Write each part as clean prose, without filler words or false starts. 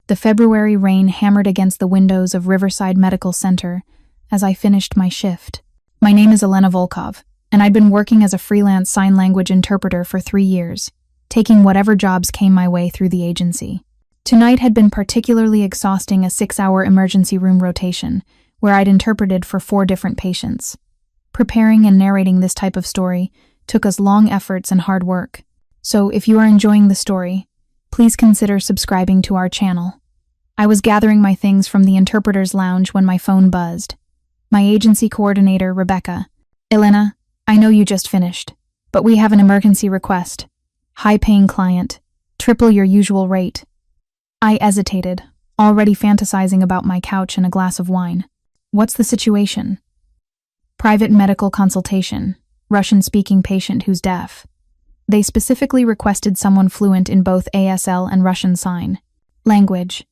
The February rain hammered against the windows of Riverside Medical Center as I finished my shift. My name is Elena Volkov, and I'd been working as a freelance sign language interpreter for 3 years, taking whatever jobs came my way through the agency. Tonight had been particularly exhausting, a 6-hour emergency room rotation, where I'd interpreted for 4 different patients. Preparing and narrating this type of story took us long efforts and hard work. So if you are enjoying the story, please consider subscribing to our channel. I was gathering my things from the interpreter's lounge when my phone buzzed. My agency coordinator, Rebecca. Elena, I know you just finished, but we have an emergency request. High-paying client. Triple your usual rate. I hesitated, already fantasizing about my couch and a glass of wine. What's the situation? Private medical consultation. Russian-speaking patient who's deaf. They specifically requested someone fluent in both ASL and Russian Sign Language.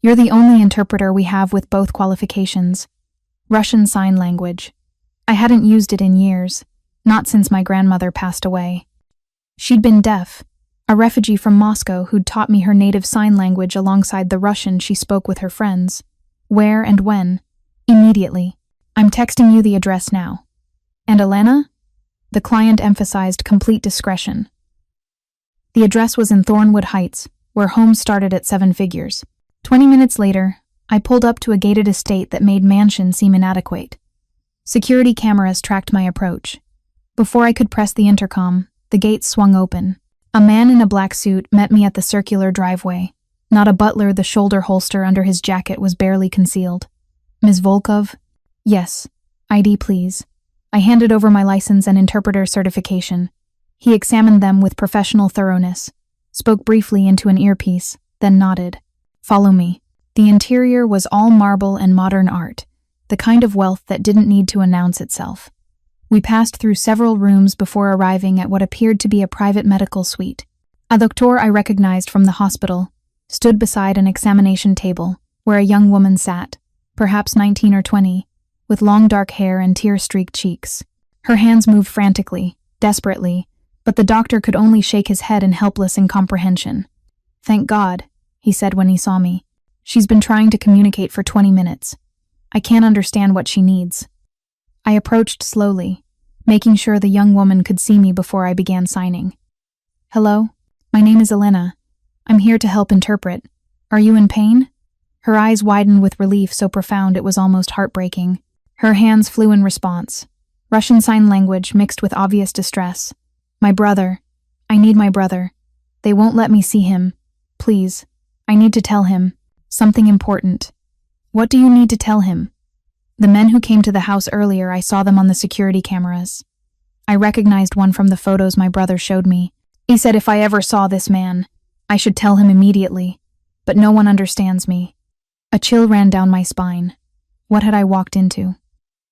You're the only interpreter we have with both qualifications. Russian Sign Language. I hadn't used it in years, not since my grandmother passed away. She'd been deaf, a refugee from Moscow who'd taught me her native sign language alongside the Russian she spoke with her friends. Where and when? Immediately. I'm texting you the address now. And Elena? The client emphasized complete discretion. The address was in Thornwood Heights, where homes started at 7 figures. 20 minutes later, I pulled up to a gated estate that made mansion seem inadequate. Security cameras tracked my approach. Before I could press the intercom, the gates swung open. A man in a black suit met me at the circular driveway. Not a butler, the shoulder holster under his jacket was barely concealed. Ms. Volkov? Yes. ID, please. I handed over my license and interpreter certification. He examined them with professional thoroughness, spoke briefly into an earpiece, then nodded. Follow me. The interior was all marble and modern art, the kind of wealth that didn't need to announce itself. We passed through several rooms before arriving at what appeared to be a private medical suite. A doctor I recognized from the hospital stood beside an examination table where a young woman sat, perhaps 19 or 20, with long dark hair and tear-streaked cheeks. Her hands moved frantically, desperately, but the doctor could only shake his head in helpless incomprehension. Thank God, he said when he saw me. She's been trying to communicate for 20 minutes. I can't understand what she needs. I approached slowly, making sure the young woman could see me before I began signing. Hello, my name is Elena. I'm here to help interpret. Are you in pain? Her eyes widened with relief so profound it was almost heartbreaking. Her hands flew in response. Russian Sign Language mixed with obvious distress. My brother. I need my brother. They won't let me see him. Please. I need to tell him. Something important. What do you need to tell him? The men who came to the house earlier, I saw them on the security cameras. I recognized one from the photos my brother showed me. He said if I ever saw this man, I should tell him immediately. But no one understands me. A chill ran down my spine. What had I walked into?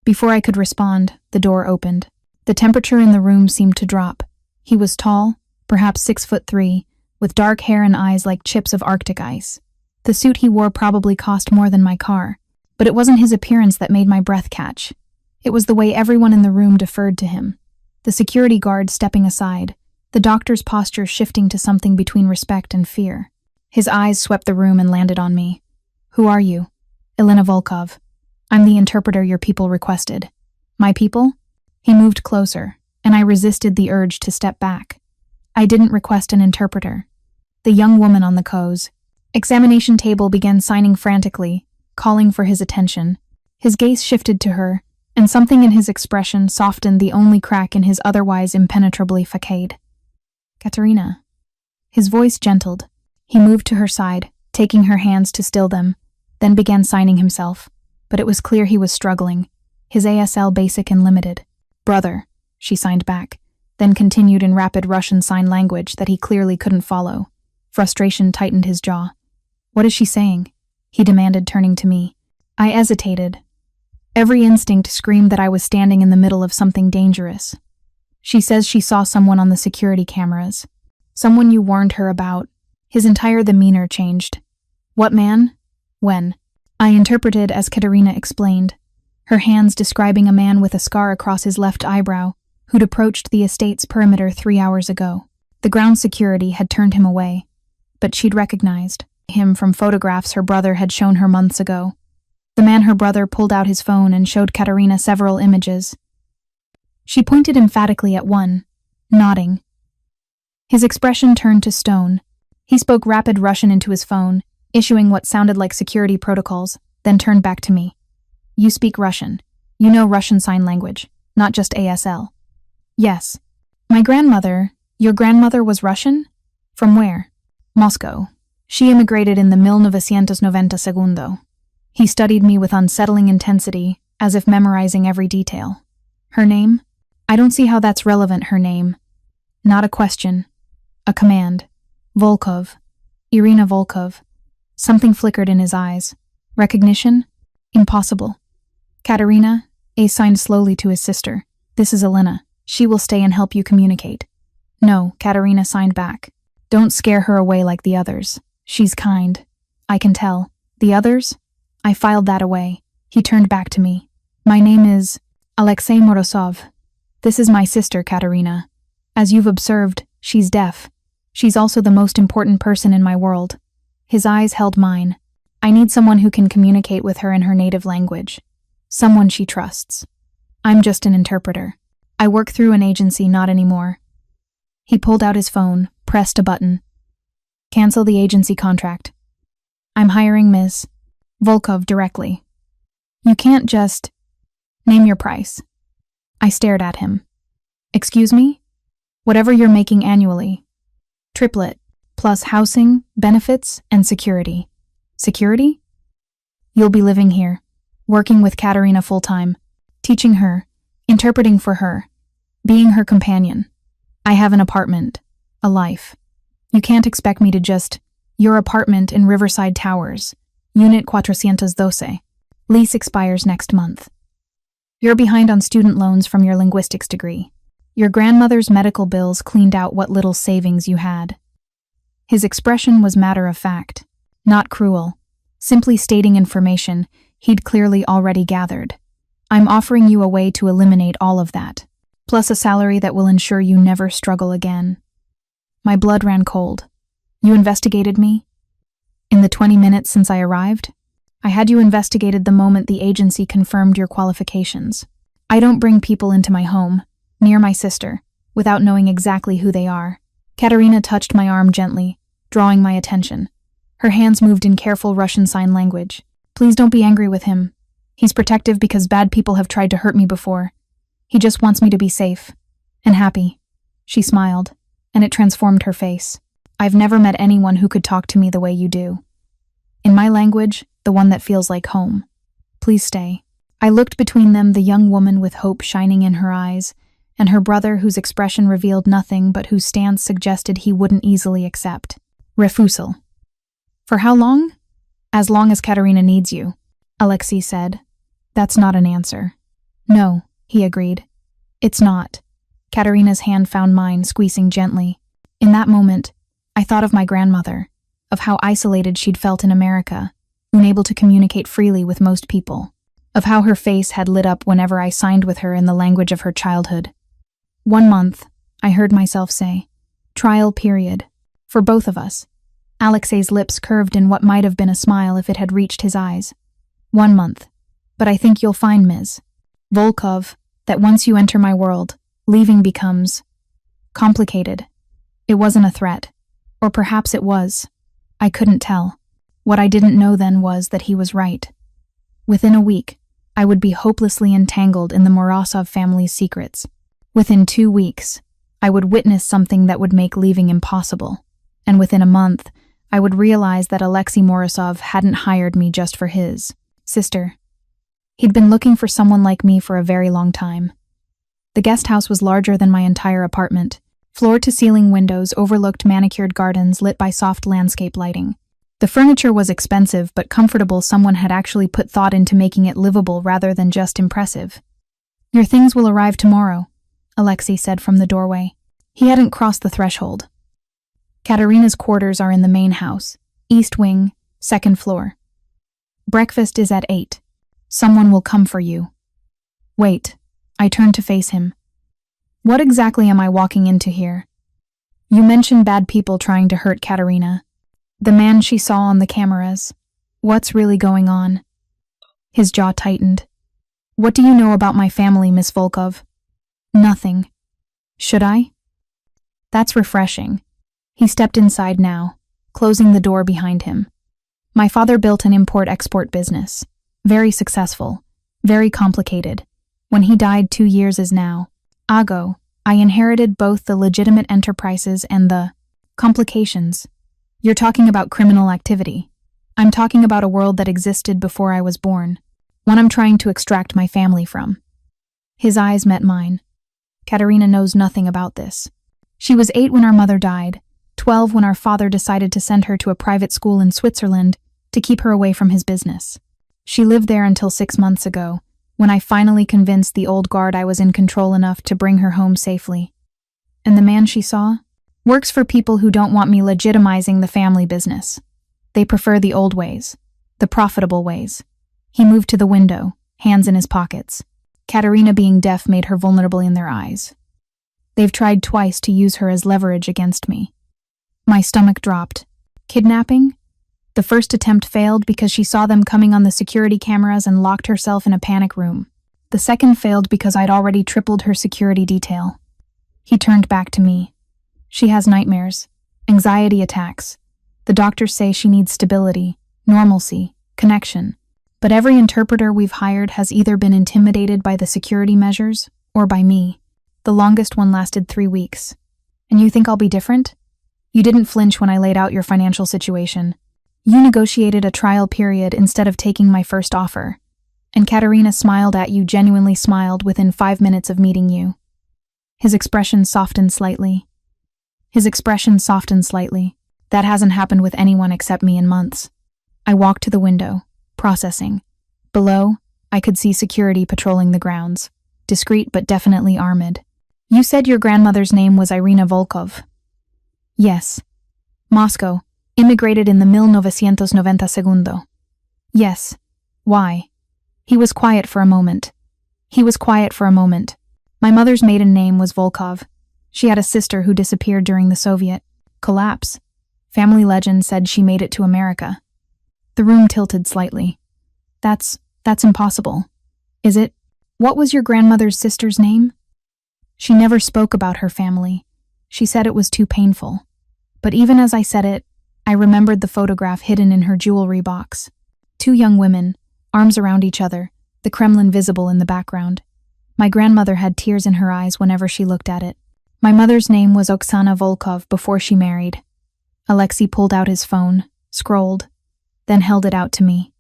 Before I could respond, the door opened. The temperature in the room seemed to drop. He was tall, perhaps 6'3", with dark hair and eyes like chips of Arctic ice. The suit he wore probably cost more than my car, but it wasn't his appearance that made my breath catch. It was the way everyone in the room deferred to him. The security guard stepping aside, the doctor's posture shifting to something between respect and fear. His eyes swept the room and landed on me. Who are you? Elena Volkov. I'm the interpreter your people requested. My people? He moved closer, and I resisted the urge to step back. I didn't request an interpreter. The young woman on the examination table began signing frantically, calling for his attention. His gaze shifted to her, and something in his expression softened the only crack in his otherwise impenetrably facade. Katerina. His voice gentled. He moved to her side, taking her hands to still them, then began signing himself. But it was clear he was struggling, his ASL basic and limited. Brother, she signed back, then continued in rapid Russian Sign Language that he clearly couldn't follow. Frustration tightened his jaw. What is she saying? He demanded, turning to me. I hesitated. Every instinct screamed that I was standing in the middle of something dangerous. She says she saw someone on the security cameras. Someone you warned her about. His entire demeanor changed. What man? When? I interpreted as Katerina explained, her hands describing a man with a scar across his left eyebrow who'd approached the estate's perimeter 3 hours ago. The ground security had turned him away, but she'd recognized Him from photographs her brother had shown her months ago. The man her brother pulled out his phone and showed Katerina several images. She pointed emphatically at one, nodding. His expression turned to stone. He spoke rapid Russian into his phone, issuing what sounded like security protocols, then turned back to me. You speak Russian. You know Russian Sign Language, not just ASL. Yes. My grandmother, your grandmother was Russian? From where? Moscow. She immigrated in the 1992. He studied me with unsettling intensity, as if memorizing every detail. Her name? I don't see how that's relevant, her name. Not a question. A command. Volkov. Elena Volkov. Something flickered in his eyes. Recognition? Impossible. Katerina, A signed slowly to his sister. This is Elena. She will stay and help you communicate. No, Katerina signed back. Don't scare her away like the others. She's kind. I can tell. The others? I filed that away. He turned back to me. My name is Alexei Morozov. This is my sister, Katerina. As you've observed, she's deaf. She's also the most important person in my world. His eyes held mine. I need someone who can communicate with her in her native language. Someone she trusts. I'm just an interpreter. I work through an agency, not anymore. He pulled out his phone, pressed a button. Cancel the agency contract. I'm hiring Ms. Volkov directly. You can't just name your price. I stared at him. Excuse me? Whatever you're making annually. Triplet, plus housing, benefits, and security. Security? You'll be living here, working with Katerina full-time, teaching her, interpreting for her, being her companion. I have an apartment, a life. You can't expect me to just, your apartment in Riverside Towers, Unit 412. Lease expires next month. You're behind on student loans from your linguistics degree. Your grandmother's medical bills cleaned out what little savings you had. His expression was matter-of-fact, not cruel, simply stating information he'd clearly already gathered. I'm offering you a way to eliminate all of that, plus a salary that will ensure you never struggle again. My blood ran cold. You investigated me? In the 20 minutes since I arrived? I had you investigated the moment the agency confirmed your qualifications. I don't bring people into my home, near my sister, without knowing exactly who they are. Katerina touched my arm gently, drawing my attention. Her hands moved in careful Russian Sign Language. Please don't be angry with him. He's protective because bad people have tried to hurt me before. He just wants me to be safe and happy. She smiled, and it transformed her face. I've never met anyone who could talk to me the way you do. In my language, the one that feels like home. Please stay. I looked between them, the young woman with hope shining in her eyes, and her brother whose expression revealed nothing but whose stance suggested he wouldn't easily accept. Refusal. For how long? As long as Katerina needs you, Alexei said. That's not an answer. No, he agreed. It's not. Katerina's hand found mine, squeezing gently. In that moment, I thought of my grandmother, of how isolated she'd felt in America, unable to communicate freely with most people, of how her face had lit up whenever I signed with her in the language of her childhood. 1 month, I heard myself say. Trial period. For both of us. Alexei's lips curved in what might have been a smile if it had reached his eyes. 1 month. But I think you'll find, Ms. Volkov, that once you enter my world, leaving becomes complicated. It wasn't a threat. Or perhaps it was. I couldn't tell. What I didn't know then was that he was right. Within a week, I would be hopelessly entangled in the Morozov family's secrets. Within 2 weeks, I would witness something that would make leaving impossible. And within a month, I would realize that Alexei Morozov hadn't hired me just for his sister. He'd been looking for someone like me for a very long time. The guest house was larger than my entire apartment. Floor-to-ceiling windows overlooked manicured gardens lit by soft landscape lighting. The furniture was expensive but comfortable. Someone had actually put thought into making it livable rather than just impressive. Your things will arrive tomorrow, Alexei said from the doorway. He hadn't crossed the threshold. Katerina's quarters are in the main house, east wing, 2nd floor. Breakfast is at 8. Someone will come for you. Wait, I turned to face him. What exactly am I walking into here? You mentioned bad people trying to hurt Katerina. The man she saw on the cameras. What's really going on? His jaw tightened. What do you know about my family, Miss Volkov? Nothing. Should I? That's refreshing. He stepped inside now, closing the door behind him. My father built an import-export business. Very successful. Very complicated. When he died 2 years ago, I inherited both the legitimate enterprises and the complications. You're talking about criminal activity. I'm talking about a world that existed before I was born, one I'm trying to extract my family from. His eyes met mine. Katerina knows nothing about this. She was 8 when our mother died, 12 when our father decided to send her to a private school in Switzerland to keep her away from his business. She lived there until 6 months ago, when I finally convinced the old guard I was in control enough to bring her home safely. And the man she saw? Works for people who don't want me legitimizing the family business. They prefer the old ways, the profitable ways. He moved to the window, hands in his pockets. Katerina being deaf made her vulnerable in their eyes. They've tried twice to use her as leverage against me. My stomach dropped. Kidnapping? The first attempt failed because she saw them coming on the security cameras and locked herself in a panic room. The second failed because I'd already tripled her security detail. He turned back to me. She has nightmares, anxiety attacks. The doctors say she needs stability, normalcy, connection. But every interpreter we've hired has either been intimidated by the security measures or by me. The longest one lasted 3 weeks. And you think I'll be different? You didn't flinch when I laid out your financial situation. You negotiated a trial period instead of taking my first offer. And Katerina smiled at you, genuinely smiled within 5 minutes of meeting you. His expression softened slightly. That hasn't happened with anyone except me in months. I walked to the window, processing. Below, I could see security patrolling the grounds, discreet but definitely armed. You said your grandmother's name was Elena Volkov. Yes. Moscow. Immigrated in the 1992. Yes. Why? He was quiet for a moment. My mother's maiden name was Volkov. She had a sister who disappeared during the Soviet collapse. Family legend said she made it to America. The room tilted slightly. That's impossible. Is it? What was your grandmother's sister's name? She never spoke about her family. She said it was too painful. But even as I said it, I remembered the photograph hidden in her jewelry box. 2 young women, arms around each other, the Kremlin visible in the background. My grandmother had tears in her eyes whenever she looked at it. My mother's name was Oksana Volkov before she married. Alexei pulled out his phone, scrolled, then held it out to me.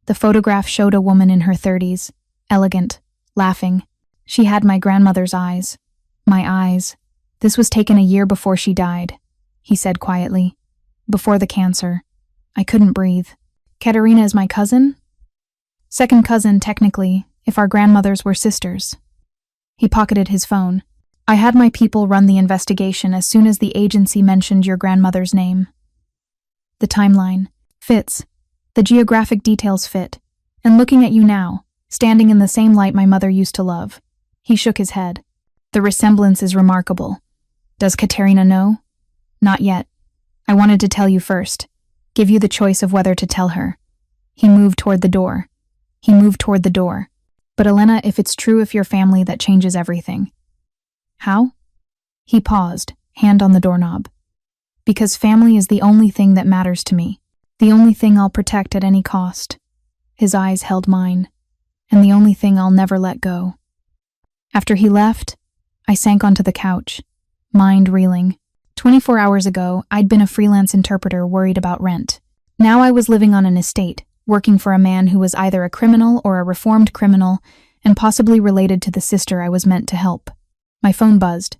The photograph showed a woman in her 30s, elegant, laughing. She had my grandmother's eyes. My eyes. This was taken a year before she died, he said quietly. Before the cancer. I couldn't breathe. Katerina is my cousin? Second cousin, technically, if our grandmothers were sisters. He pocketed his phone. I had my people run the investigation as soon as the agency mentioned your grandmother's name. The timeline fits. The geographic details fit. And looking at you now, standing in the same light my mother used to love. He shook his head. The resemblance is remarkable. Does Katerina know? Not yet. I wanted to tell you first. Give you the choice of whether to tell her. He moved toward the door. But Elena, if it's true of your family, that changes everything. How? He paused, hand on the doorknob. Because family is the only thing that matters to me. The only thing I'll protect at any cost. His eyes held mine. And the only thing I'll never let go. After he left, I sank onto the couch, mind reeling. 24 hours ago, I'd been a freelance interpreter worried about rent. Now I was living on an estate, working for a man who was either a criminal or a reformed criminal, and possibly related to the sister I was meant to help. My phone buzzed.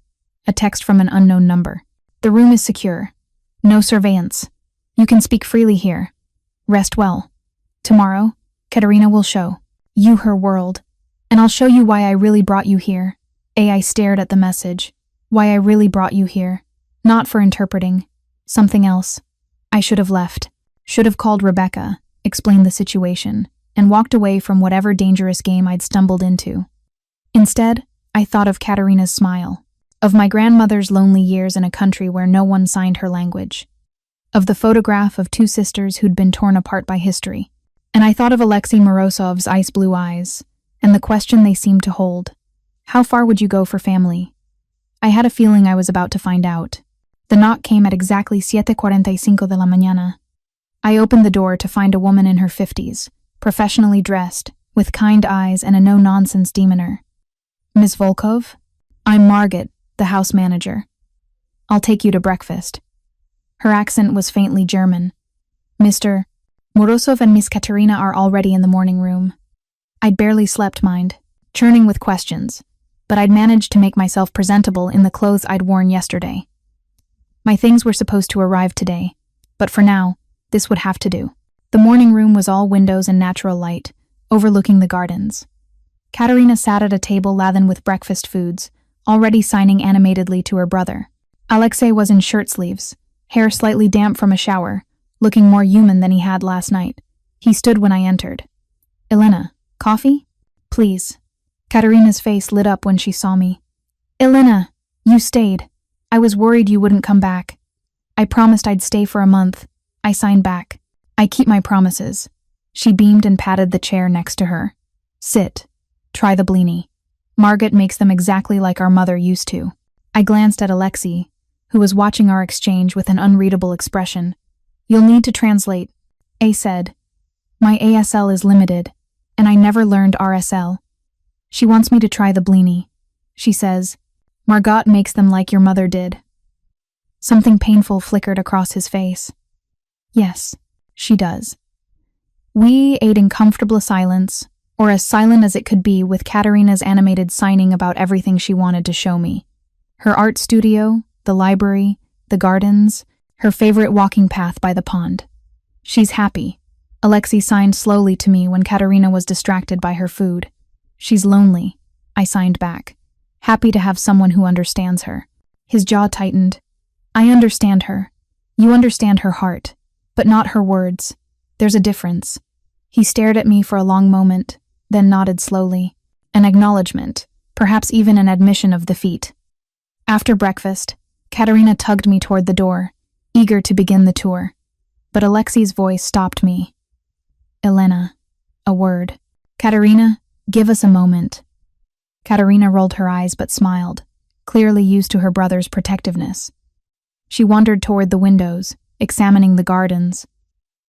A text from an unknown number. The room is secure. No surveillance. You can speak freely here. Rest well. Tomorrow, Katerina will show you her world, and I'll show you why I really brought you here. I stared at the message. Why I really brought you here. Not for interpreting. Something else. I should have left. Should have called Rebecca, explained the situation, and walked away from whatever dangerous game I'd stumbled into. Instead, I thought of Katerina's smile, of my grandmother's lonely years in a country where no one signed her language. of the photograph of two sisters who'd been torn apart by history. And I thought of Alexei Morozov's ice blue eyes, and the question they seemed to hold. How far would you go for family? I had a feeling I was about to find out. The knock came at exactly 7:45 de la mañana. I opened the door to find a woman in her 50s, professionally dressed, with kind eyes and a no-nonsense demeanor. Miss Volkov? I'm Margaret, the house manager. I'll take you to breakfast. Her accent was faintly German. Mr. Morozov and Miss Katerina are already in the morning room. I'd barely slept, churning with questions, but I'd managed to make myself presentable in the clothes I'd worn yesterday. My things were supposed to arrive today, but for now, this would have to do. The morning room was all windows and natural light, overlooking the gardens. Katerina sat at a table laden with breakfast foods, already signing animatedly to her brother. Alexei was in shirt sleeves, hair slightly damp from a shower, looking more human than he had last night. He stood when I entered. Elena, coffee? Please. Katerina's face lit up when she saw me. Elena, you stayed. I was worried you wouldn't come back. I promised I'd stay for a month. I signed back. I keep my promises. She beamed and patted the chair next to her. Sit. Try the blini. Margaret makes them exactly like our mother used to. I glanced at Alexei, who was watching our exchange with an unreadable expression. You'll need to translate. A said. My ASL is limited, and I never learned RSL. She wants me to try the blini. She says, Margot makes them like your mother did. Something painful flickered across his face. Yes, she does. We ate in comfortable silence, or as silent as it could be, with Katerina's animated signing about everything she wanted to show me. Her art studio, the library, the gardens, her favorite walking path by the pond. She's happy. Alexei signed slowly to me when Katerina was distracted by her food. She's lonely. I signed back, happy to have someone who understands her. His jaw tightened. I understand her. You understand her heart, but not her words. There's a difference. He stared at me for a long moment, then nodded slowly. An acknowledgement, perhaps even an admission of defeat. After breakfast, Katerina tugged me toward the door, eager to begin the tour. But Alexei's voice stopped me. Elena, a word. Katerina, give us a moment. Katerina rolled her eyes but smiled, clearly used to her brother's protectiveness. She wandered toward the windows, examining the gardens.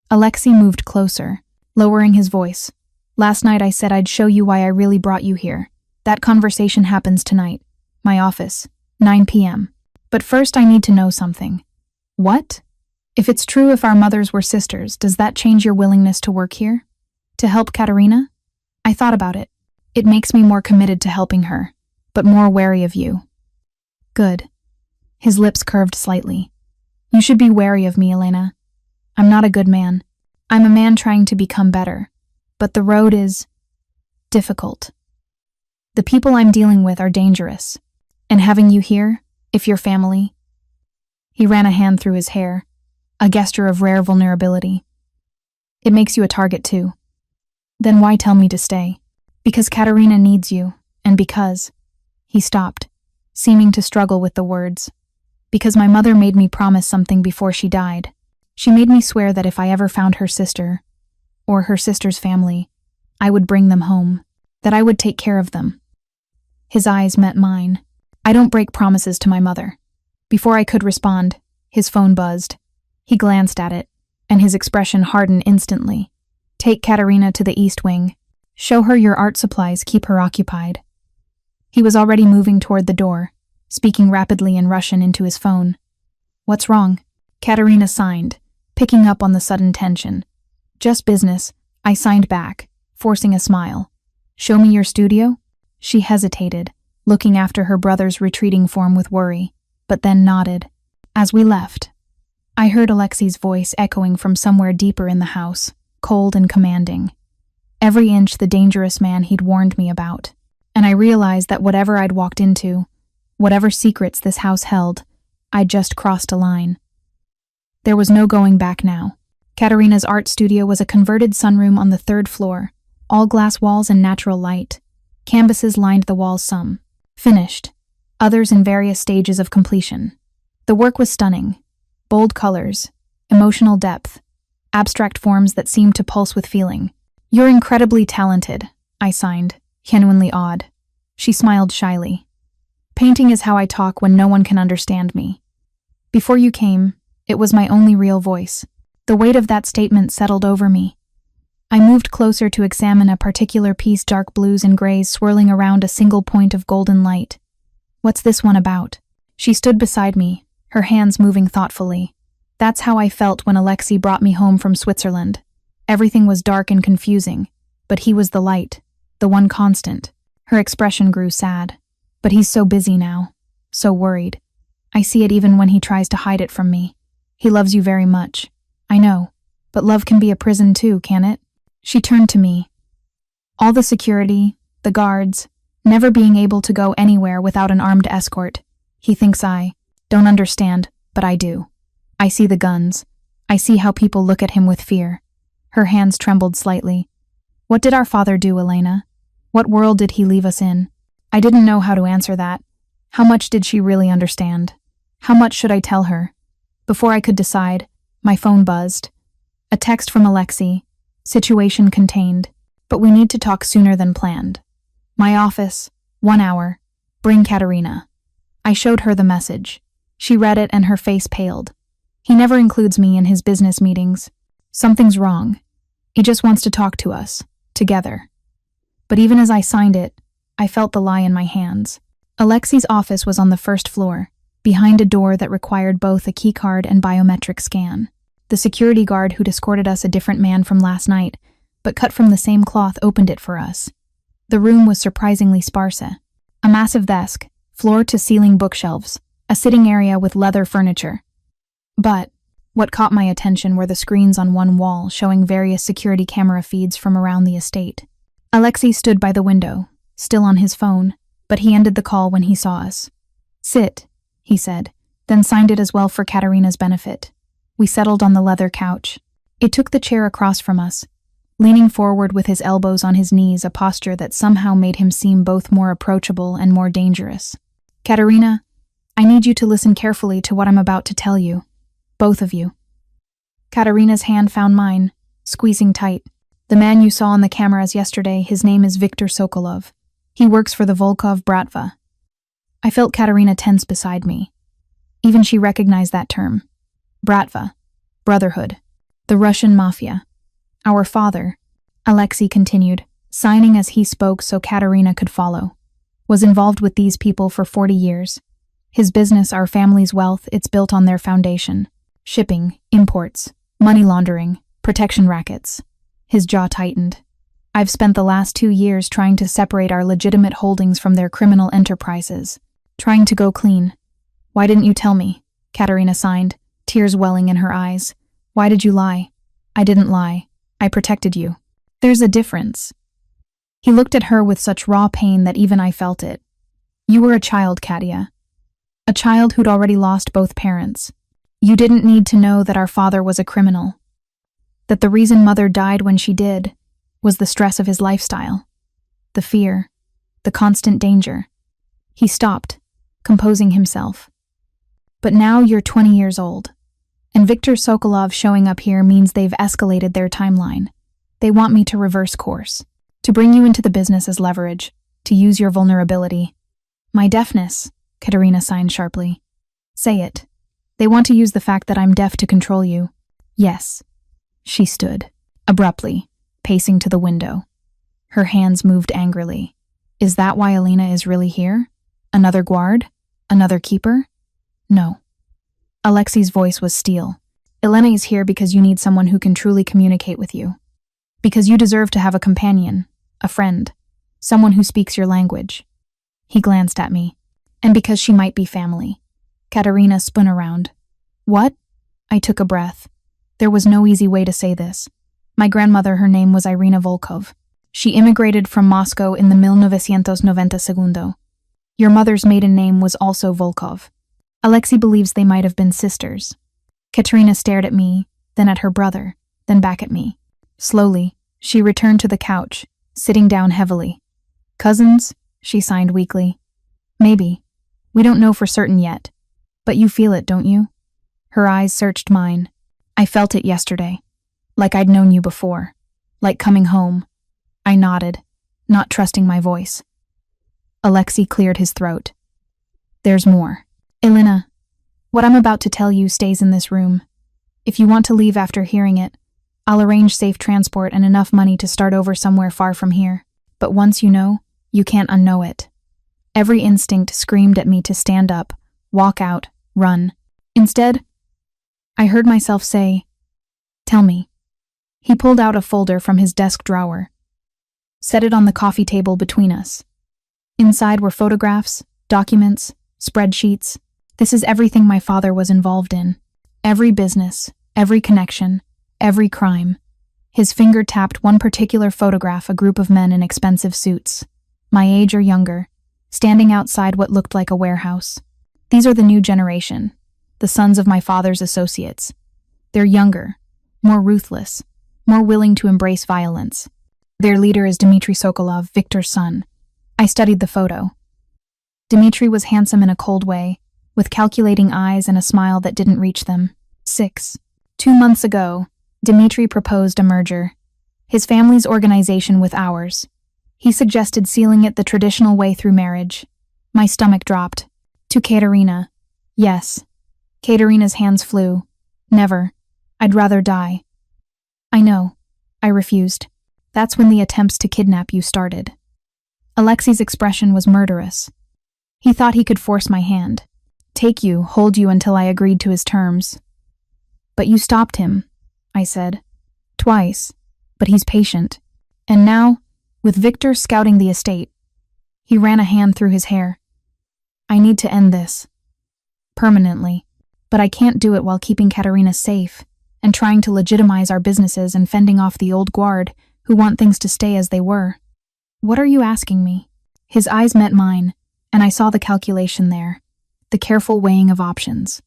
Alexei moved closer, lowering his voice. Last night I said I'd show you why I really brought you here. That conversation happens tonight. My office, 9 p.m. But first I need to know something. What? If it's true if our mothers were sisters, does that change your willingness to work here? To help Katerina? I thought about it. It makes me more committed to helping her, but more wary of you. Good. His lips curved slightly. You should be wary of me, Elena. I'm not a good man. I'm a man trying to become better. But the road is difficult. The people I'm dealing with are dangerous. And having you here, if you're family. He ran a hand through his hair, a gesture of rare vulnerability. It makes you a target too. Then why tell me to stay? Because Katerina needs you, and because... He stopped, seeming to struggle with the words. Because my mother made me promise something before she died. She made me swear that if I ever found her sister, or her sister's family, I would bring them home, that I would take care of them. His eyes met mine. I don't break promises to my mother. Before I could respond, his phone buzzed. He glanced at it, and his expression hardened instantly. Take Katerina to the East Wing. Show her your art supplies, keep her occupied. He was already moving toward the door, speaking rapidly in Russian into his phone. What's wrong? Katerina signed, picking up on the sudden tension. Just business, I signed back, forcing a smile. Show me your studio? She hesitated, looking after her brother's retreating form with worry, but then nodded. As we left, I heard Alexei's voice echoing from somewhere deeper in the house, cold and commanding. Every inch the dangerous man he'd warned me about. And I realized that whatever I'd walked into, whatever secrets this house held, I'd just crossed a line. There was no going back now. Katerina's art studio was a converted sunroom on the 3rd floor, all glass walls and natural light. Canvases lined the walls, some finished, others in various stages of completion. The work was stunning. Bold colors, emotional depth, abstract forms that seemed to pulse with feeling. "You're incredibly talented," I signed, genuinely awed. She smiled shyly. "Painting is how I talk when no one can understand me. Before you came, it was my only real voice." The weight of that statement settled over me. I moved closer to examine a particular piece, dark blues and grays swirling around a single point of golden light. "What's this one about?" She stood beside me, her hands moving thoughtfully. That's how I felt when Alexei brought me home from Switzerland. Everything was dark and confusing, but he was the light, the one constant. Her expression grew sad. "But he's so busy now, so worried. I see it even when he tries to hide it from me. He loves you very much. I know, but love can be a prison too, can it?" She turned to me. "All the security, the guards, never being able to go anywhere without an armed escort. He thinks I don't understand, but I do. I see the guns. I see how people look at him with fear." Her hands trembled slightly. "What did our father do, Elena? What world did he leave us in?" I didn't know how to answer that. How much did she really understand? How much should I tell her? Before I could decide, my phone buzzed. A text from Alexei. "Situation contained, but we need to talk sooner than planned. My office, 1 hour. Bring Katerina." I showed her the message. She read it and her face paled. "He never includes me in his business meetings. Something's wrong. He just wants to talk to us, together." But even as I signed it, I felt the lie in my hands. Alexei's office was on the first floor, behind a door that required both a keycard and biometric scan. The security guard who'd escorted us, a different man from last night, but cut from the same cloth, opened it for us. The room was surprisingly sparse. A massive desk, floor-to-ceiling bookshelves, a sitting area with leather furniture. But what caught my attention were the screens on one wall showing various security camera feeds from around the estate. Alexei stood by the window, still on his phone, but he ended the call when he saw us. "Sit," he said, then signed it as well for Katerina's benefit. We settled on the leather couch. It took the chair across from us, leaning forward with his elbows on his knees, a posture that somehow made him seem both more approachable and more dangerous. "Katerina, I need you to listen carefully to what I'm about to tell you. Both of you." Katerina's hand found mine, squeezing tight. "The man you saw on the cameras yesterday, his name is Dimitri Sokolov. He works for the Volkov Bratva." I felt Katerina tense beside me. Even she recognized that term. Bratva, brotherhood, the Russian Mafia. "Our father," Alexei continued, signing as he spoke so Katerina could follow, "was involved with these people for 40 years. His business, our family's wealth, it's built on their foundation. Shipping, imports, money laundering, protection rackets." His jaw tightened. "I've spent the last 2 years trying to separate our legitimate holdings from their criminal enterprises, trying to go clean." "Why didn't you tell me?" Katerina signed, tears welling in her eyes. "Why did you lie?" "I didn't lie. I protected you." "There's a difference." He looked at her with such raw pain that even I felt it. "You were a child, Katia. A child who'd already lost both parents. You didn't need to know that our father was a criminal. That the reason Mother died when she did was the stress of his lifestyle. The fear. The constant danger." He stopped, composing himself. "But now you're 20 years old. And Dimitri Sokolov showing up here means they've escalated their timeline. They want me to reverse course, to bring you into the business as leverage, to use your vulnerability." "My deafness," Katerina signed sharply. "Say it. They want to use the fact that I'm deaf to control you." "Yes." She stood, abruptly, pacing to the window. Her hands moved angrily. "Is that why Elena is really here? Another guard? Another keeper?" "No." Alexei's voice was steel. "Elena is here because you need someone who can truly communicate with you. Because you deserve to have a companion, a friend, someone who speaks your language." He glanced at me. "And because she might be family." Katerina spun around. "What?" I took a breath. There was no easy way to say this. My grandmother, her name was Elena Volkov. She immigrated from Moscow in the 1992. Your mother's maiden name was also Volkov. Alexei believes they might have been sisters." Katerina stared at me, then at her brother, then back at me. Slowly, she returned to the couch, sitting down heavily. "Cousins?" she signed weakly. "Maybe. We don't know for certain yet. But you feel it, don't you?" Her eyes searched mine. I felt it yesterday, like I'd known you before, like coming home. I nodded, not trusting my voice. Alexei cleared his throat. There's more. Elena, what I'm about to tell you stays in this room. If you want to leave after hearing it, I'll arrange safe transport and enough money to start over somewhere far from here. But once you know, you can't unknow it. Every instinct screamed at me to stand up, walk out, run. Instead, I heard myself say, "Tell me." He pulled out a folder from his desk drawer, set it on the coffee table between us. Inside were photographs, documents, spreadsheets. This is everything my father was involved in. Every business, every connection, every crime. His finger tapped one particular photograph, a group of men in expensive suits, my age or younger, standing outside what looked like a warehouse. These are the new generation, the sons of my father's associates. They're younger, more ruthless, more willing to embrace violence. Their leader is Dimitri Sokolov, Victor's son. I studied the photo. Dimitri was handsome in a cold way, with calculating eyes and a smile that didn't reach them. 2 months ago, Dimitri proposed a merger. His family's organization with ours. He suggested sealing it the traditional way through marriage. My stomach dropped. To Katerina. Yes. Katerina's hands flew. Never. I'd rather die. I know. I refused. That's when the attempts to kidnap you started. Alexei's expression was murderous. He thought he could force my hand. Take you, hold you until I agreed to his terms. But you stopped him, I said. Twice. But he's patient. And now, with Victor scouting the estate, he ran a hand through his hair. I need to end this. Permanently. But I can't do it while keeping Katerina safe and trying to legitimize our businesses and fending off the old guard who want things to stay as they were. What are you asking me? His eyes met mine, and I saw the calculation there, the careful weighing of options.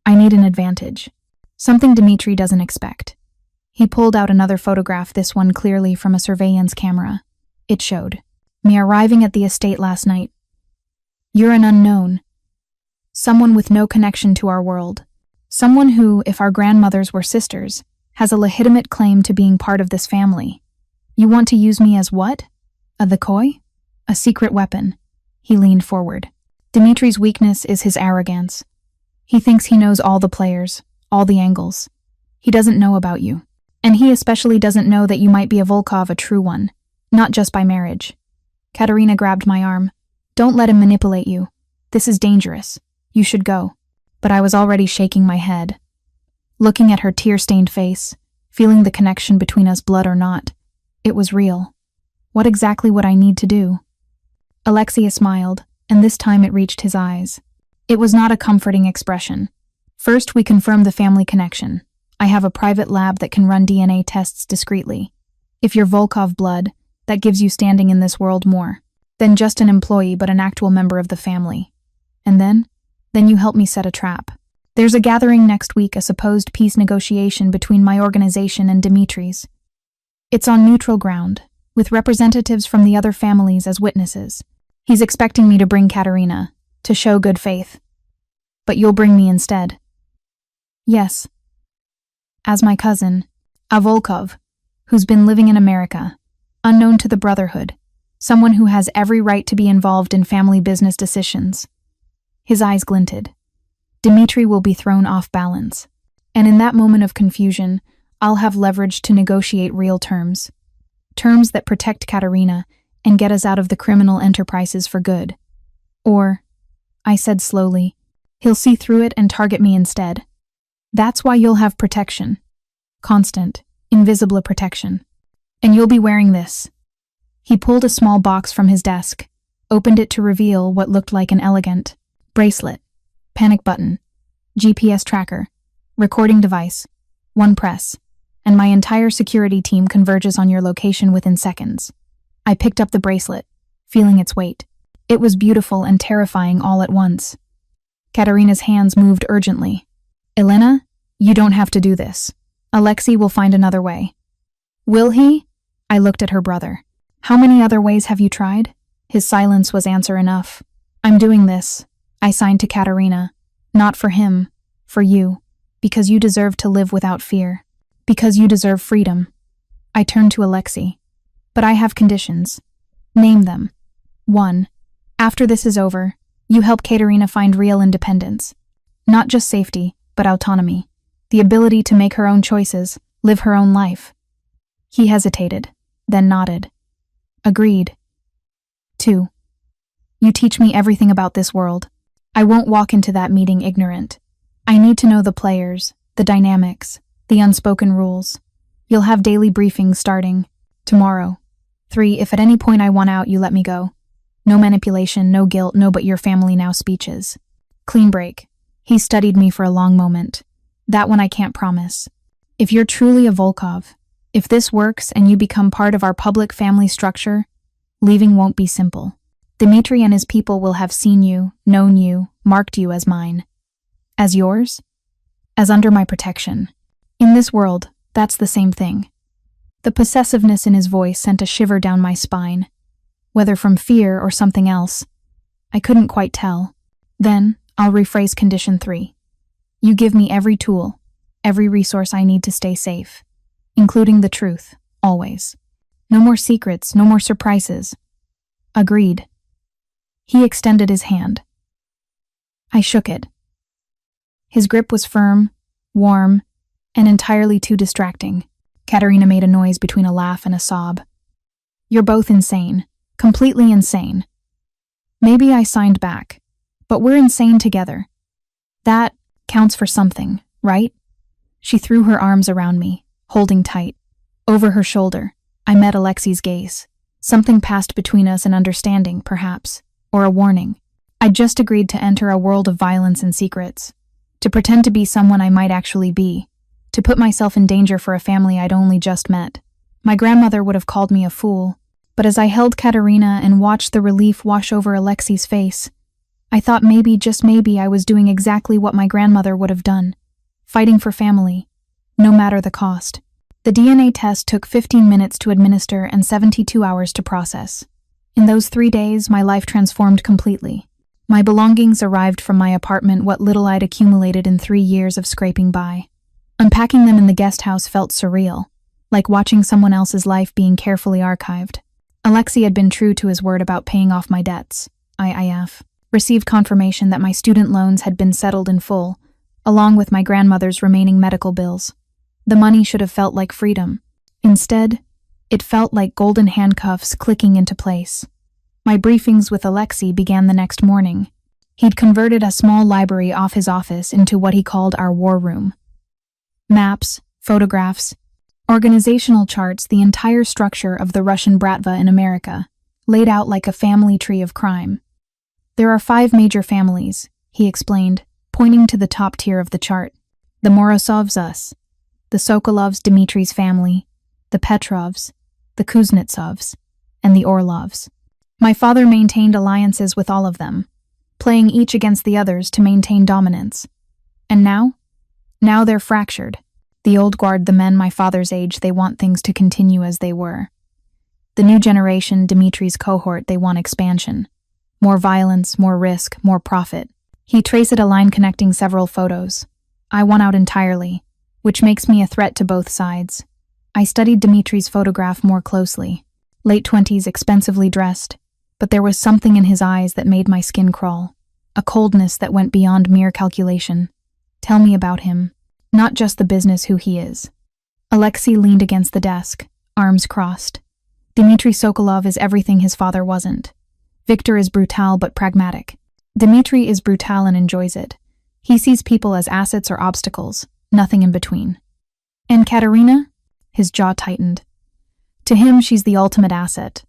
I need an advantage. Something Dimitri doesn't expect. He pulled out another photograph, this one clearly from a surveillance camera. It showed me arriving at the estate last night. You're an unknown. Someone with no connection to our world. Someone who, if our grandmothers were sisters, has a legitimate claim to being part of this family. You want to use me as what? A decoy? A secret weapon. He leaned forward. Dimitri's weakness is his arrogance. He thinks he knows all the players, all the angles. He doesn't know about you. And he especially doesn't know that you might be a Volkov, a true one, not just by marriage. Katerina grabbed my arm. Don't let him manipulate you. This is dangerous. You should go. But I was already shaking my head. Looking at her tear-stained face, feeling the connection between us, blood or not. It was real. What exactly would I need to do? Alexei smiled, and this time it reached his eyes. It was not a comforting expression. First, we confirmed the family connection. I have a private lab that can run DNA tests discreetly. If you're Volkov blood, that gives you standing in this world more than just an employee but an actual member of the family. And then you help me set a trap. There's a gathering next week, a supposed peace negotiation between my organization and Dimitri's. It's on neutral ground, with representatives from the other families as witnesses. He's expecting me to bring Katerina, to show good faith. But you'll bring me instead. Yes. As my cousin, a Volkov, who's been living in America, unknown to the Brotherhood, someone who has every right to be involved in family business decisions. His eyes glinted. Dimitri will be thrown off balance. And in that moment of confusion, I'll have leverage to negotiate real terms. Terms that protect Katerina and get us out of the criminal enterprises for good. Or, I said slowly, he'll see through it and target me instead. That's why you'll have protection. Constant, invisible protection. And you'll be wearing this. He pulled a small box from his desk, opened it to reveal what looked like an elegant bracelet, panic button, GPS tracker, recording device, one press, and my entire security team converges on your location within seconds. I picked up the bracelet, feeling its weight. It was beautiful and terrifying all at once. Katerina's hands moved urgently. Elena, you don't have to do this. Alexei will find another way. Will he? I looked at her brother. How many other ways have you tried? His silence was answer enough. I'm doing this. I signed to Katerina. Not for him. For you. Because you deserve to live without fear. Because you deserve freedom. I turned to Alexei. But I have conditions. Name them. 1. After this is over, you help Katerina find real independence. Not just safety, but autonomy. The ability to make her own choices, live her own life. He hesitated, then nodded. Agreed. 2. You teach me everything about this world. I won't walk into that meeting ignorant. I need to know the players, the dynamics, the unspoken rules. You'll have daily briefings starting tomorrow. 3. If at any point I want out, you let me go. No manipulation, no guilt, no but your family now speeches. Clean break. He studied me for a long moment. That one I can't promise. If you're truly a Volkov, if this works and you become part of our public family structure, leaving won't be simple. Dimitri and his people will have seen you, known you, marked you as mine. As yours? As under my protection. In this world, that's the same thing. The possessiveness in his voice sent a shiver down my spine. Whether from fear or something else, I couldn't quite tell. Then, I'll rephrase condition 3. You give me every tool, every resource I need to stay safe, including the truth, always. No more secrets, no more surprises. Agreed. He extended his hand. I shook it. His grip was firm, warm, and entirely too distracting. Katerina made a noise between a laugh and a sob. You're both insane. Completely insane. Maybe I signed back, but we're insane together. That counts for something, right? She threw her arms around me, holding tight. Over her shoulder, I met Alexei's gaze. Something passed between us, an understanding, perhaps, or a warning. I'd just agreed to enter a world of violence and secrets, to pretend to be someone I might actually be, to put myself in danger for a family I'd only just met. My grandmother would have called me a fool, but as I held Katerina and watched the relief wash over Alexei's face, I thought maybe, just maybe, I was doing exactly what my grandmother would have done, fighting for family, no matter the cost. The DNA test took 15 minutes to administer and 72 hours to process. In those 3 days, my life transformed completely. My belongings arrived from my apartment, what little I'd accumulated in 3 years of scraping by. Unpacking them in the guest house felt surreal, like watching someone else's life being carefully archived. Alexei had been true to his word about paying off my debts. I received confirmation that my student loans had been settled in full, along with my grandmother's remaining medical bills. The money should have felt like freedom. Instead, it felt like golden handcuffs clicking into place. My briefings with Alexei began the next morning. He'd converted a small library off his office into what he called our war room. Maps, photographs, organizational charts, the entire structure of the Russian Bratva in America, laid out like a family tree of crime. There are 5 major families, he explained, pointing to the top tier of the chart. The Morozovs, us. The Sokolovs, Dimitri's family. The Petrovs. The Kuznetsovs. And the Orlovs. My father maintained alliances with all of them, playing each against the others to maintain dominance. And now? Now they're fractured. The old guard, the men my father's age, they want things to continue as they were. The new generation, Dimitri's cohort, they want expansion. More violence, more risk, more profit. He traced a line connecting several photos. I won out entirely, which makes me a threat to both sides. I studied Dimitri's photograph more closely. Late 20s, expensively dressed, but there was something in his eyes that made my skin crawl. A coldness that went beyond mere calculation. Tell me about him. Not just the business, who he is. Alexei leaned against the desk, arms crossed. Dimitri Sokolov is everything his father wasn't. Victor is brutal but pragmatic. Dimitri is brutal and enjoys it. He sees people as assets or obstacles, nothing in between. And Katerina? His jaw tightened. To him, she's the ultimate asset.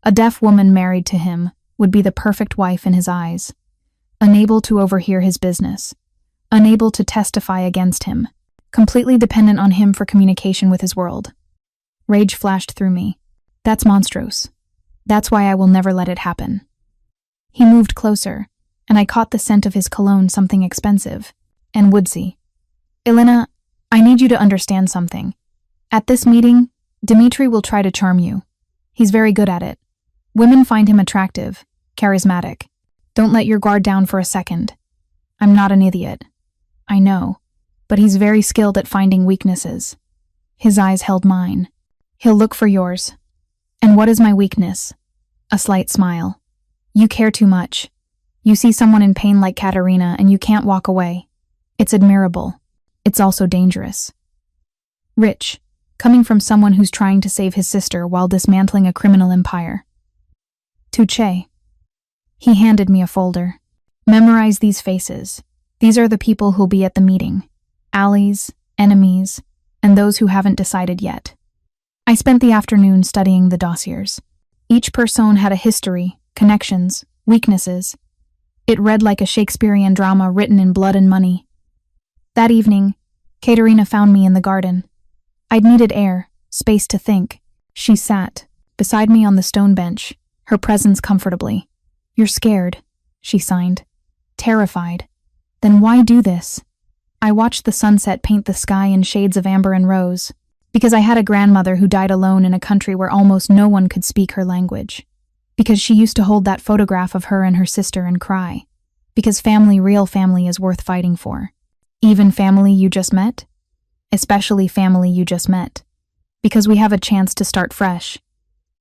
A deaf woman married to him would be the perfect wife in his eyes. Unable to overhear his business. Unable to testify against him, completely dependent on him for communication with his world. Rage flashed through me. That's monstrous. That's why I will never let it happen. He moved closer, and I caught the scent of his cologne, something expensive and woodsy. Elena, I need you to understand something. At this meeting, Dimitri will try to charm you. He's very good at it. Women find him attractive, charismatic. Don't let your guard down for a second. I'm not an idiot. I know. but he's very skilled at finding weaknesses. His eyes held mine. He'll look for yours. And what is my weakness? A slight smile. You care too much. You see someone in pain like Katerina and you can't walk away. It's admirable. It's also dangerous. Rich, coming from someone who's trying to save his sister while dismantling a criminal empire. Tuche. He handed me a folder. Memorize these faces. These are the people who'll be at the meeting. Allies, enemies, and those who haven't decided yet. I spent the afternoon studying the dossiers. Each person had a history, connections, weaknesses. It read like a Shakespearean drama written in blood and money. That evening, Katerina found me in the garden. I'd needed air, space to think. She sat beside me on the stone bench, her presence comfortably. You're scared, she signed. Terrified. Then why do this? I watched the sunset paint the sky in shades of amber and rose, because I had a grandmother who died alone in a country where almost no one could speak her language. Because she used to hold that photograph of her and her sister and cry. Because family, real family, is worth fighting for. Even family you just met? Especially family you just met. Because we have a chance to start fresh.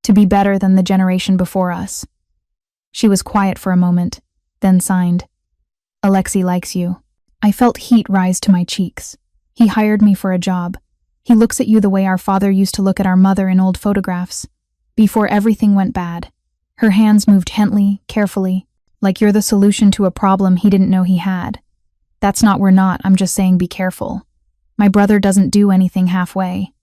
To be better than the generation before us. She was quiet for a moment, then signed. Alexei likes you. I felt heat rise to my cheeks. He hired me for a job. He looks at you the way our father used to look at our mother in old photographs. Before everything went bad. Her hands moved gently, carefully, like you're the solution to a problem he didn't know he had. That's not we're not, I'm just saying be careful. My brother doesn't do anything halfway.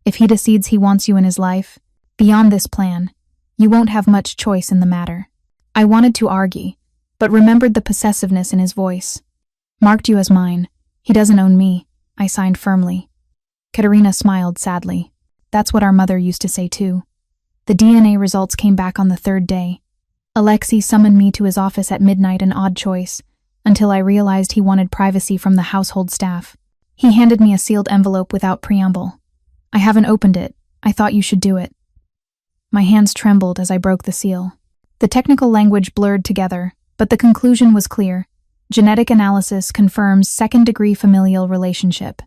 If he decides he wants you in his life, beyond this plan, you won't have much choice in the matter. I wanted to argue, but remembered the possessiveness in his voice. Marked you as mine. He doesn't own me, I signed firmly. Katerina smiled sadly. That's what our mother used to say too. The DNA results came back on the third day. Alexei summoned me to his office at midnight, an odd choice, until I realized he wanted privacy from the household staff. He handed me a sealed envelope without preamble. I haven't opened it. I thought you should do it. My hands trembled as I broke the seal. The technical language blurred together, but the conclusion was clear. Genetic analysis confirms second-degree familial relationship.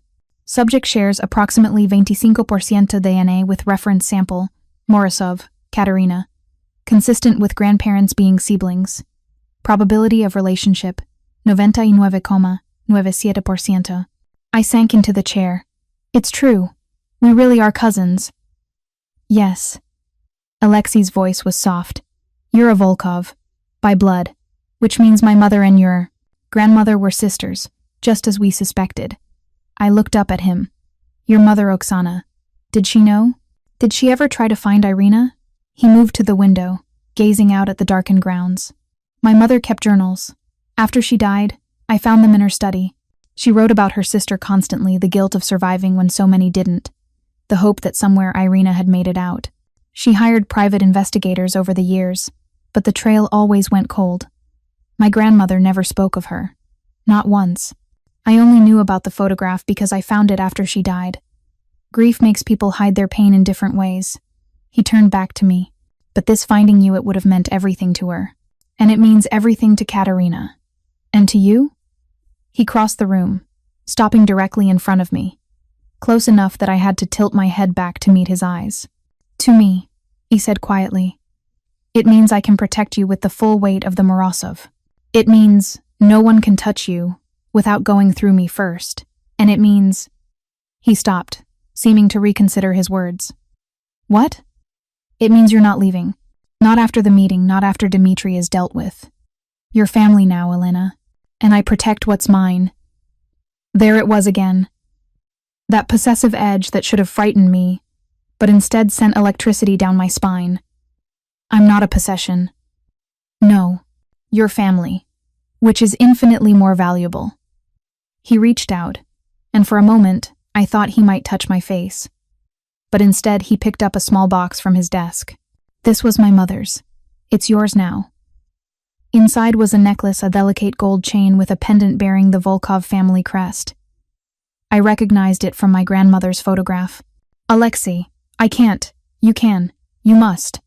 Subject shares approximately 25% DNA with reference sample, Morozov, Katerina. Consistent with grandparents being siblings. Probability of relationship, 99,97%. I sank into the chair. It's true. We really are cousins. Yes. Alexei's voice was soft. You're a Volkov, by blood, which means my mother and your grandmother were sisters, just as we suspected. I looked up at him. Your mother, Oksana. Did she know? Did she ever try to find Irina? He moved to the window, gazing out at the darkened grounds. My mother kept journals. After she died, I found them in her study. She wrote about her sister constantly, the guilt of surviving when so many didn't. The hope that somewhere Irina had made it out. She hired private investigators over the years, but the trail always went cold. My grandmother never spoke of her. Not once. I only knew about the photograph because I found it after she died. Grief makes people hide their pain in different ways. He turned back to me. But this finding you, it would have meant everything to her. And it means everything to Katerina. And to you? He crossed the room, stopping directly in front of me. Close enough that I had to tilt my head back to meet his eyes. To me, he said quietly. It means I can protect you with the full weight of the Morozov. It means no one can touch you without going through me first. And it means... He stopped, seeming to reconsider his words. What? It means you're not leaving. Not after the meeting, not after Dimitri is dealt with. You're family now, Elena. And I protect what's mine. There it was again. That possessive edge that should have frightened me, but instead sent electricity down my spine. I'm not a possession. No, you're family, which is infinitely more valuable. He reached out, and for a moment, I thought he might touch my face. But instead, he picked up a small box from his desk. This was my mother's. It's yours now. Inside was a necklace, a delicate gold chain with a pendant bearing the Volkov family crest. I recognized it from my grandmother's photograph. Alexei, I can't. You can. You must.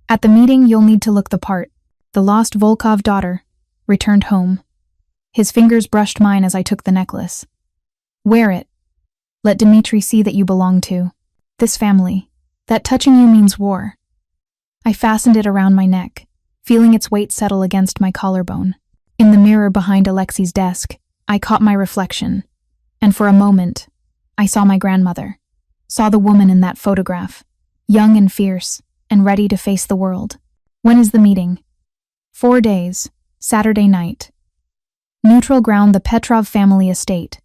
At the meeting, you'll need to look the part. The lost Volkov daughter returned home. His fingers brushed mine as I took the necklace. Wear it. Let Dimitri see that you belong to this family. That touching you means war. I fastened it around my neck, feeling its weight settle against my collarbone. In the mirror behind Alexei's desk, I caught my reflection, and for a moment, I saw my grandmother, saw the woman in that photograph, young and fierce, and ready to face the world. When is the meeting? 4 days, Saturday night. Neutral ground, the Petrov family estate.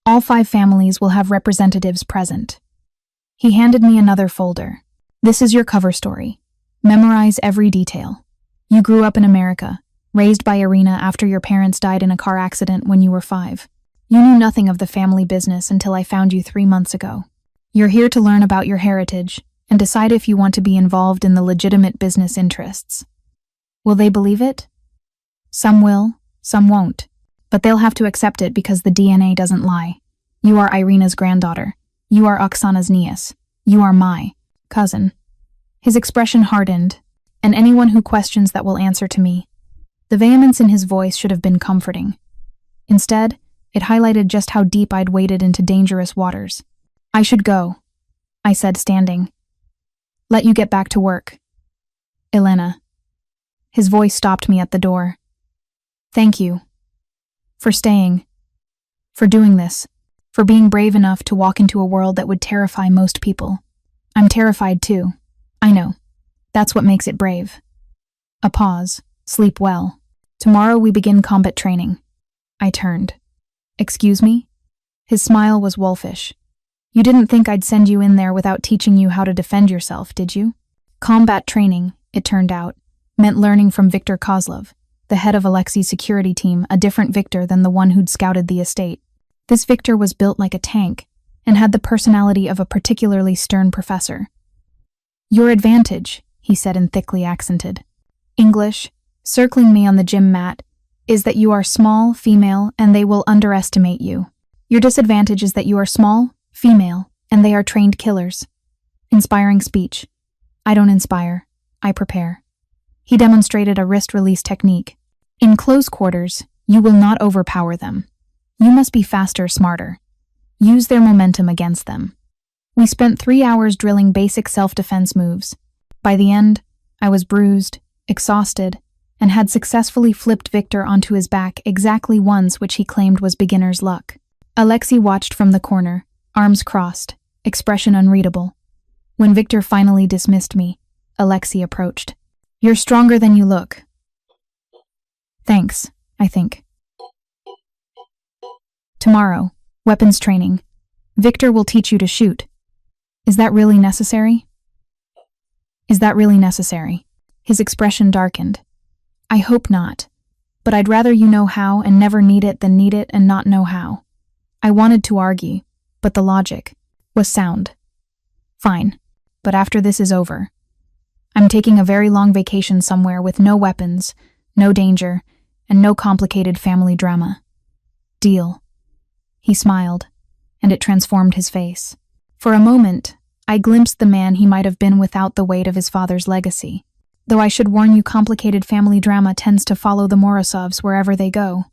All 5 families will have representatives present. He handed me another folder. This is your cover story. Memorize every detail. You grew up in America, raised by Irina after your parents died in a car accident when you were 5. You knew nothing of the family business until I found you 3 months ago. You're here to learn about your heritage and decide if you want to be involved in the legitimate business interests. Will they believe it? Some will, some won't. But they'll have to accept it because the DNA doesn't lie. You are Irina's granddaughter. You are Oksana's niece. You are my cousin. His expression hardened, and anyone who questions that will answer to me. The vehemence in his voice should have been comforting. Instead, it highlighted just how deep I'd waded into dangerous waters. I should go, I said, standing. Let you get back to work. Elena. His voice stopped me at the door. Thank you. For staying. For doing this. For being brave enough to walk into a world that would terrify most people. I'm terrified too. I know. That's what makes it brave. A pause. Sleep well. Tomorrow we begin combat training. I turned. Excuse me? His smile was wolfish. You didn't think I'd send you in there without teaching you how to defend yourself, did you? Combat training, it turned out, meant learning from Viktor Kozlov, the head of Alexei's security team, a different Viktor than the one who'd scouted the estate. This Viktor was built like a tank and had the personality of a particularly stern professor. Your advantage, he said in thickly accented English, circling me on the gym mat, is that you are small, female, and they will underestimate you. Your disadvantage is that you are small, female, and they are trained killers. Inspiring speech. I don't inspire, I prepare. He demonstrated a wrist release technique. In close quarters, you will not overpower them. You must be faster, smarter. Use their momentum against them. We spent 3 hours drilling basic self-defense moves. By the end, I was bruised, exhausted, and had successfully flipped Viktor onto his back exactly once, which he claimed was beginner's luck. Alexei watched from the corner, arms crossed, expression unreadable. When Viktor finally dismissed me, Alexei approached. You're stronger than you look. Thanks, I think. Tomorrow, weapons training. Viktor will teach you to shoot. Is that really necessary? Is that really necessary? His expression darkened. I hope not, but I'd rather you know how and never need it than need it and not know how. I wanted to argue, but the logic was sound. Fine, but after this is over, I'm taking a very long vacation somewhere with no weapons, no danger, and no complicated family drama. Deal. He smiled, and it transformed his face. For a moment, I glimpsed the man he might have been without the weight of his father's legacy. Though I should warn you, complicated family drama tends to follow the Morozovs wherever they go.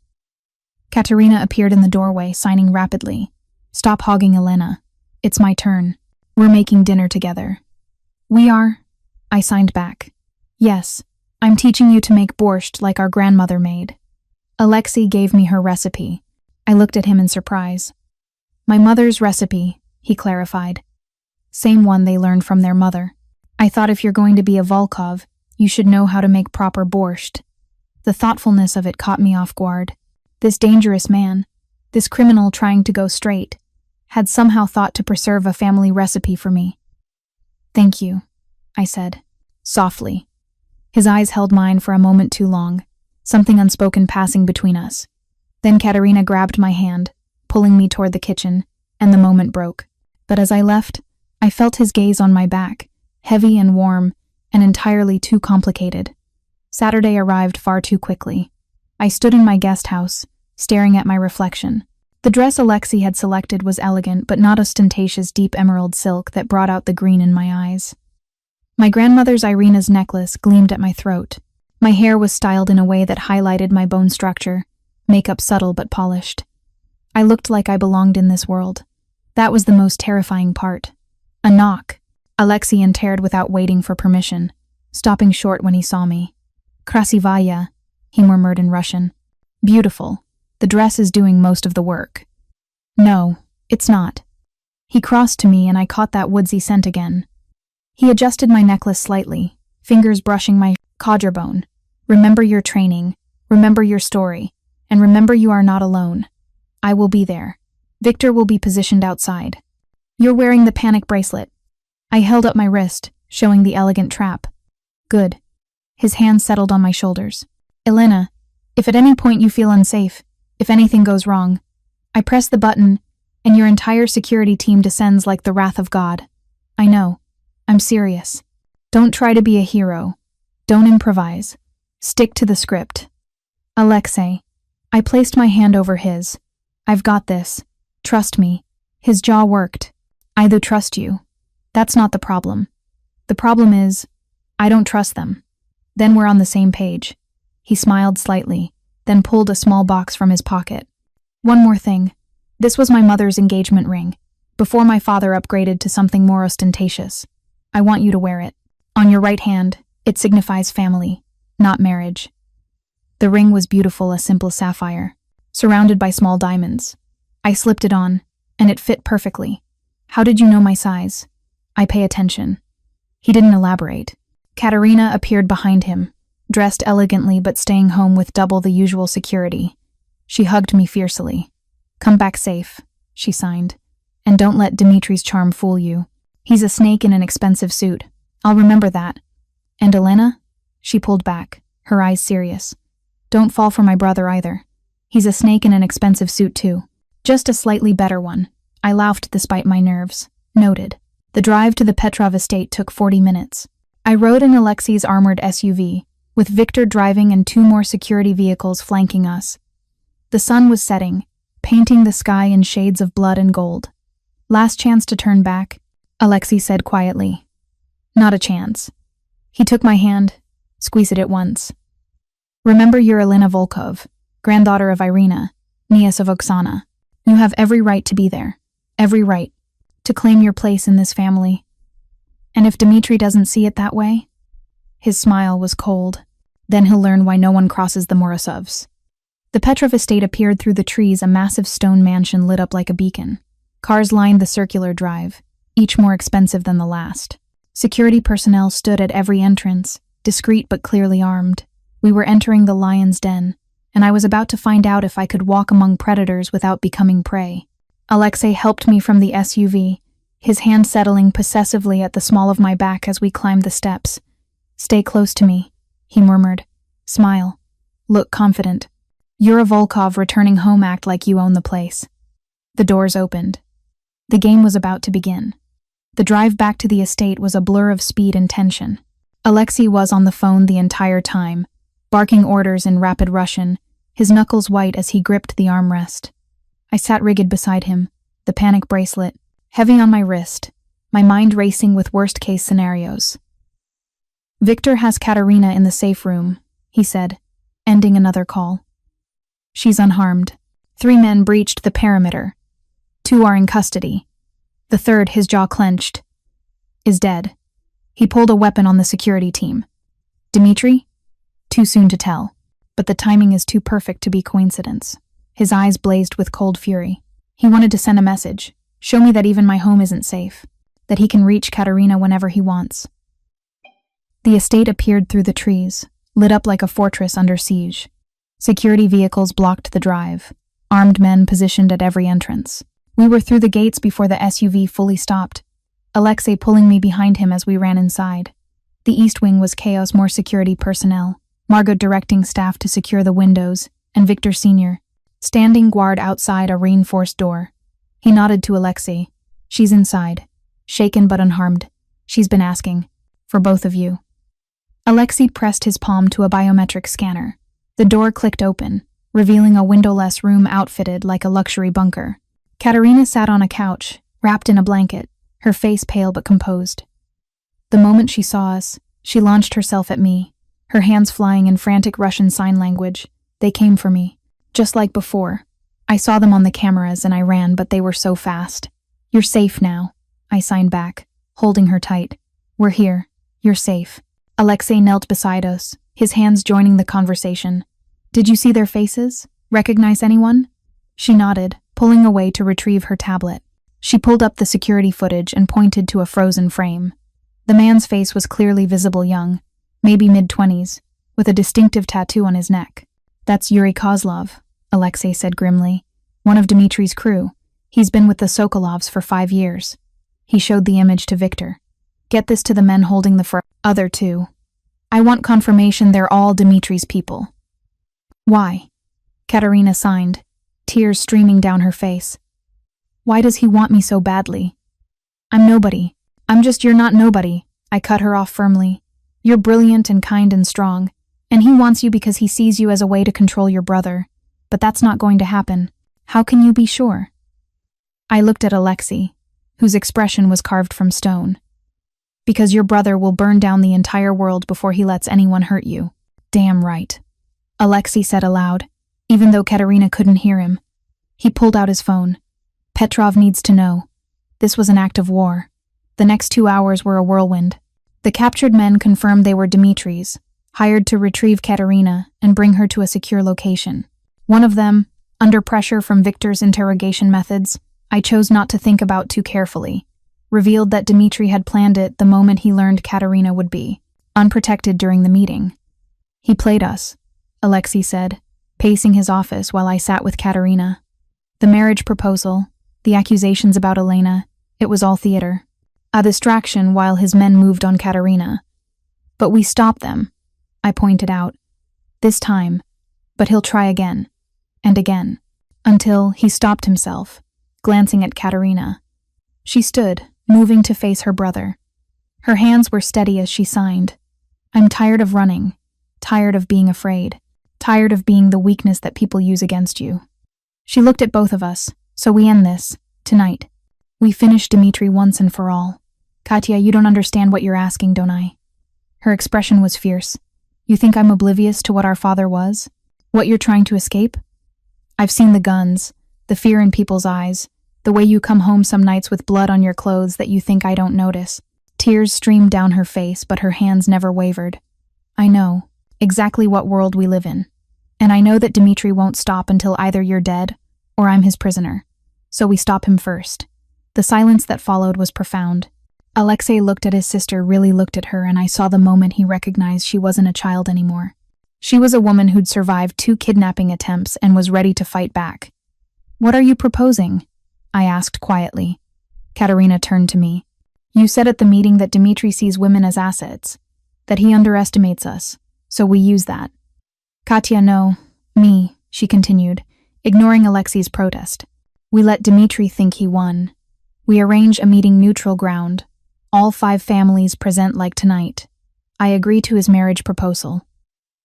Katerina appeared in the doorway, signing rapidly. Stop hogging, Elena. It's my turn. We're making dinner together. We are? I signed back. Yes, I'm teaching you to make borscht like our grandmother made. Alexei gave me her recipe. I looked at him in surprise. My mother's recipe, he clarified. Same one they learned from their mother. I thought if you're going to be a Volkov, you should know how to make proper borscht. The thoughtfulness of it caught me off guard. This dangerous man, this criminal trying to go straight, had somehow thought to preserve a family recipe for me. Thank you, I said, softly. His eyes held mine for a moment too long, something unspoken passing between us. Then Katerina grabbed my hand, pulling me toward the kitchen, and the moment broke. But as I left, I felt his gaze on my back, heavy and warm, and entirely too complicated. Saturday arrived far too quickly. I stood in my guest house, staring at my reflection. The dress Alexei had selected was elegant but not ostentatious deep emerald silk that brought out the green in my eyes. My grandmother's Irina's necklace gleamed at my throat. My hair was styled in a way that highlighted my bone structure, makeup subtle but polished. I looked like I belonged in this world. That was the most terrifying part. A knock. Alexei entered without waiting for permission, stopping short when he saw me. Krasivaya, he murmured in Russian. Beautiful. The dress is doing most of the work. No, it's not. He crossed to me and I caught that woodsy scent again. He adjusted my necklace slightly, fingers brushing my collarbone. Remember your training, remember your story, and remember you are not alone. I will be there. Victor will be positioned outside. You're wearing the panic bracelet. I held up my wrist, showing the elegant trap. Good. His hand settled on my shoulders. Elena, if at any point you feel unsafe, if anything goes wrong, I press the button, and your entire security team descends like the wrath of God. I know. I'm serious. Don't try to be a hero. Don't improvise. Stick to the script. Alexei. I placed my hand over his. I've got this. Trust me. His jaw worked. I do trust you. That's not the problem. The problem is, I don't trust them. Then we're on the same page. He smiled slightly, then pulled a small box from his pocket. One more thing. This was my mother's engagement ring, before my father upgraded to something more ostentatious. I want you to wear it. On your right hand, it signifies family, not marriage. The ring was beautiful, a simple sapphire, surrounded by small diamonds. I slipped it on, and it fit perfectly. How did you know my size? I pay attention. He didn't elaborate. Katerina appeared behind him, dressed elegantly but staying home with double the usual security. She hugged me fiercely. Come back safe, she signed. And don't let Dimitri's charm fool you. He's a snake in an expensive suit. I'll remember that. And Elena? She pulled back, her eyes serious. Don't fall for my brother either. He's a snake in an expensive suit too. Just a slightly better one. I laughed despite my nerves. Noted. The drive to the Petrov estate took 40 minutes. I rode in Alexei's armored SUV, with Victor driving and 2 more security vehicles flanking us. The sun was setting, painting the sky in shades of blood and gold. Last chance to turn back, Alexei said quietly. Not a chance. He took my hand, squeezed it once. Remember you're Elena Volkov, granddaughter of Irina, niece of Oksana. You have every right to be there. Every right. To claim your place in this family. And if Dimitri doesn't see it that way? His smile was cold. Then he'll learn why no one crosses the Morozovs. The Petrov estate appeared through the trees, a massive stone mansion lit up like a beacon. Cars lined the circular drive, each more expensive than the last. Security personnel stood at every entrance, discreet but clearly armed. We were entering the lion's den, and I was about to find out if I could walk among predators without becoming prey. Alexei helped me from the SUV, his hand settling possessively at the small of my back as we climbed the steps. Stay close to me, he murmured. Smile. Look confident. You're a Volkov returning home, act like you own the place. The doors opened. The game was about to begin. The drive back to the estate was a blur of speed and tension. Alexei was on the phone the entire time, barking orders in rapid Russian, his knuckles white as he gripped the armrest. I sat rigid beside him, the panic bracelet, heavy on my wrist, my mind racing with worst-case scenarios. Victor has Katerina in the safe room, he said, ending another call. She's unharmed. 3 men breached the perimeter. 2 are in custody. The third, his jaw clenched, is dead. He pulled a weapon on the security team. Dimitri? Too soon to tell, but the timing is too perfect to be coincidence. His eyes blazed with cold fury. He wanted to send a message, show me that even my home isn't safe, that he can reach Katerina whenever he wants. The estate appeared through the trees, lit up like a fortress under siege. Security vehicles blocked the drive, armed men positioned at every entrance. We were through the gates before the SUV fully stopped, Alexei pulling me behind him as we ran inside. The east wing was chaos, more security personnel, Margot directing staff to secure the windows, and Victor Sr., standing guard outside a reinforced door. He nodded to Alexei. She's inside, shaken but unharmed. She's been asking. For both of you. Alexei pressed his palm to a biometric scanner. The door clicked open, revealing a windowless room outfitted like a luxury bunker. Katerina sat on a couch, wrapped in a blanket, her face pale but composed. The moment she saw us, she launched herself at me, her hands flying in frantic Russian sign language. They came for me. Just like before. I saw them on the cameras and I ran, but they were so fast. You're safe now, I signed back, holding her tight. We're here. You're safe. Alexei knelt beside us, his hands joining the conversation. Did you see their faces? Recognize anyone? She nodded, pulling away to retrieve her tablet. She pulled up the security footage and pointed to a frozen frame. The man's face was clearly visible young, maybe mid-20s, with a distinctive tattoo on his neck. That's Yuri Kozlov, Alexei said grimly. One of Dimitri's crew. He's been with the Sokolovs for 5 years. He showed the image to Victor. Get this to the men holding the other two. I want confirmation they're all Dimitri's people. Why? Katerina signed, tears streaming down her face. Why does he want me so badly? I'm nobody. You're not nobody, I cut her off firmly. You're brilliant and kind and strong, and he wants you because he sees you as a way to control your brother. But that's not going to happen. How can you be sure? I looked at Alexei, whose expression was carved from stone. Because your brother will burn down the entire world before he lets anyone hurt you. Damn right. Alexei said aloud, even though Katerina couldn't hear him. He pulled out his phone. Petrov needs to know. This was an act of war. The next 2 hours were a whirlwind. The captured men confirmed they were Dimitri's, hired to retrieve Katerina and bring her to a secure location. One of them, under pressure from Victor's interrogation methods, I chose not to think about too carefully, revealed that Dimitri had planned it the moment he learned Katerina would be unprotected during the meeting. He played us, Alexei said, pacing his office while I sat with Katerina. The marriage proposal, the accusations about Elena, it was all theater. A distraction while his men moved on Katerina. But we stopped them, I pointed out. This time, but he'll try again, and again, until he stopped himself, glancing at Katerina. She stood, moving to face her brother. Her hands were steady as she signed. I'm tired of running, tired of being afraid, tired of being the weakness that people use against you. She looked at both of us, so we end this, tonight. We finish Dimitri once and for all. Katya, you don't understand what you're asking, don't I? Her expression was fierce. You think I'm oblivious to what our father was? What you're trying to escape? I've seen the guns, the fear in people's eyes, the way you come home some nights with blood on your clothes that you think I don't notice. Tears streamed down her face, but her hands never wavered. I know exactly what world we live in. And I know that Dimitri won't stop until either you're dead or I'm his prisoner. So we stop him first. The silence that followed was profound. Alexei looked at his sister, really looked at her, and I saw the moment he recognized she wasn't a child anymore. She was a woman who'd survived 2 kidnapping attempts and was ready to fight back. What are you proposing? I asked quietly. Katerina turned to me. You said at the meeting that Dimitri sees women as assets, that he underestimates us, so we use that. Katya, no, me, she continued, ignoring Alexei's protest. We let Dimitri think he won. We arrange a meeting neutral ground. All 5 families present like tonight. I agree to his marriage proposal.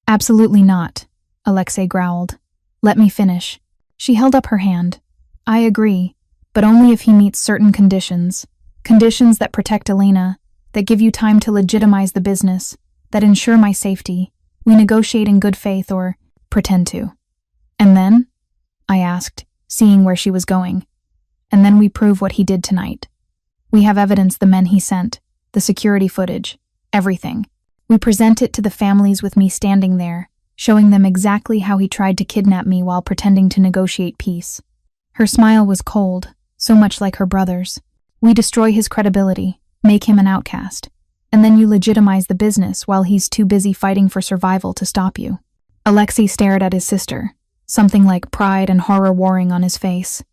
Absolutely not, Alexei growled. Let me finish. She held up her hand. I agree, but only if he meets certain conditions. Conditions that protect Elena, that give you time to legitimize the business, that ensure my safety. We negotiate in good faith or pretend to. And then? I asked, seeing where she was going. And then we prove what he did tonight. We have evidence, the men he sent, the security footage, everything. We present it to the families with me standing there, showing them exactly how he tried to kidnap me while pretending to negotiate peace. Her smile was cold, so much like her brother's. We destroy his credibility, make him an outcast, and then you legitimize the business while he's too busy fighting for survival to stop you. Alexei stared at his sister, something like pride and horror warring on his face.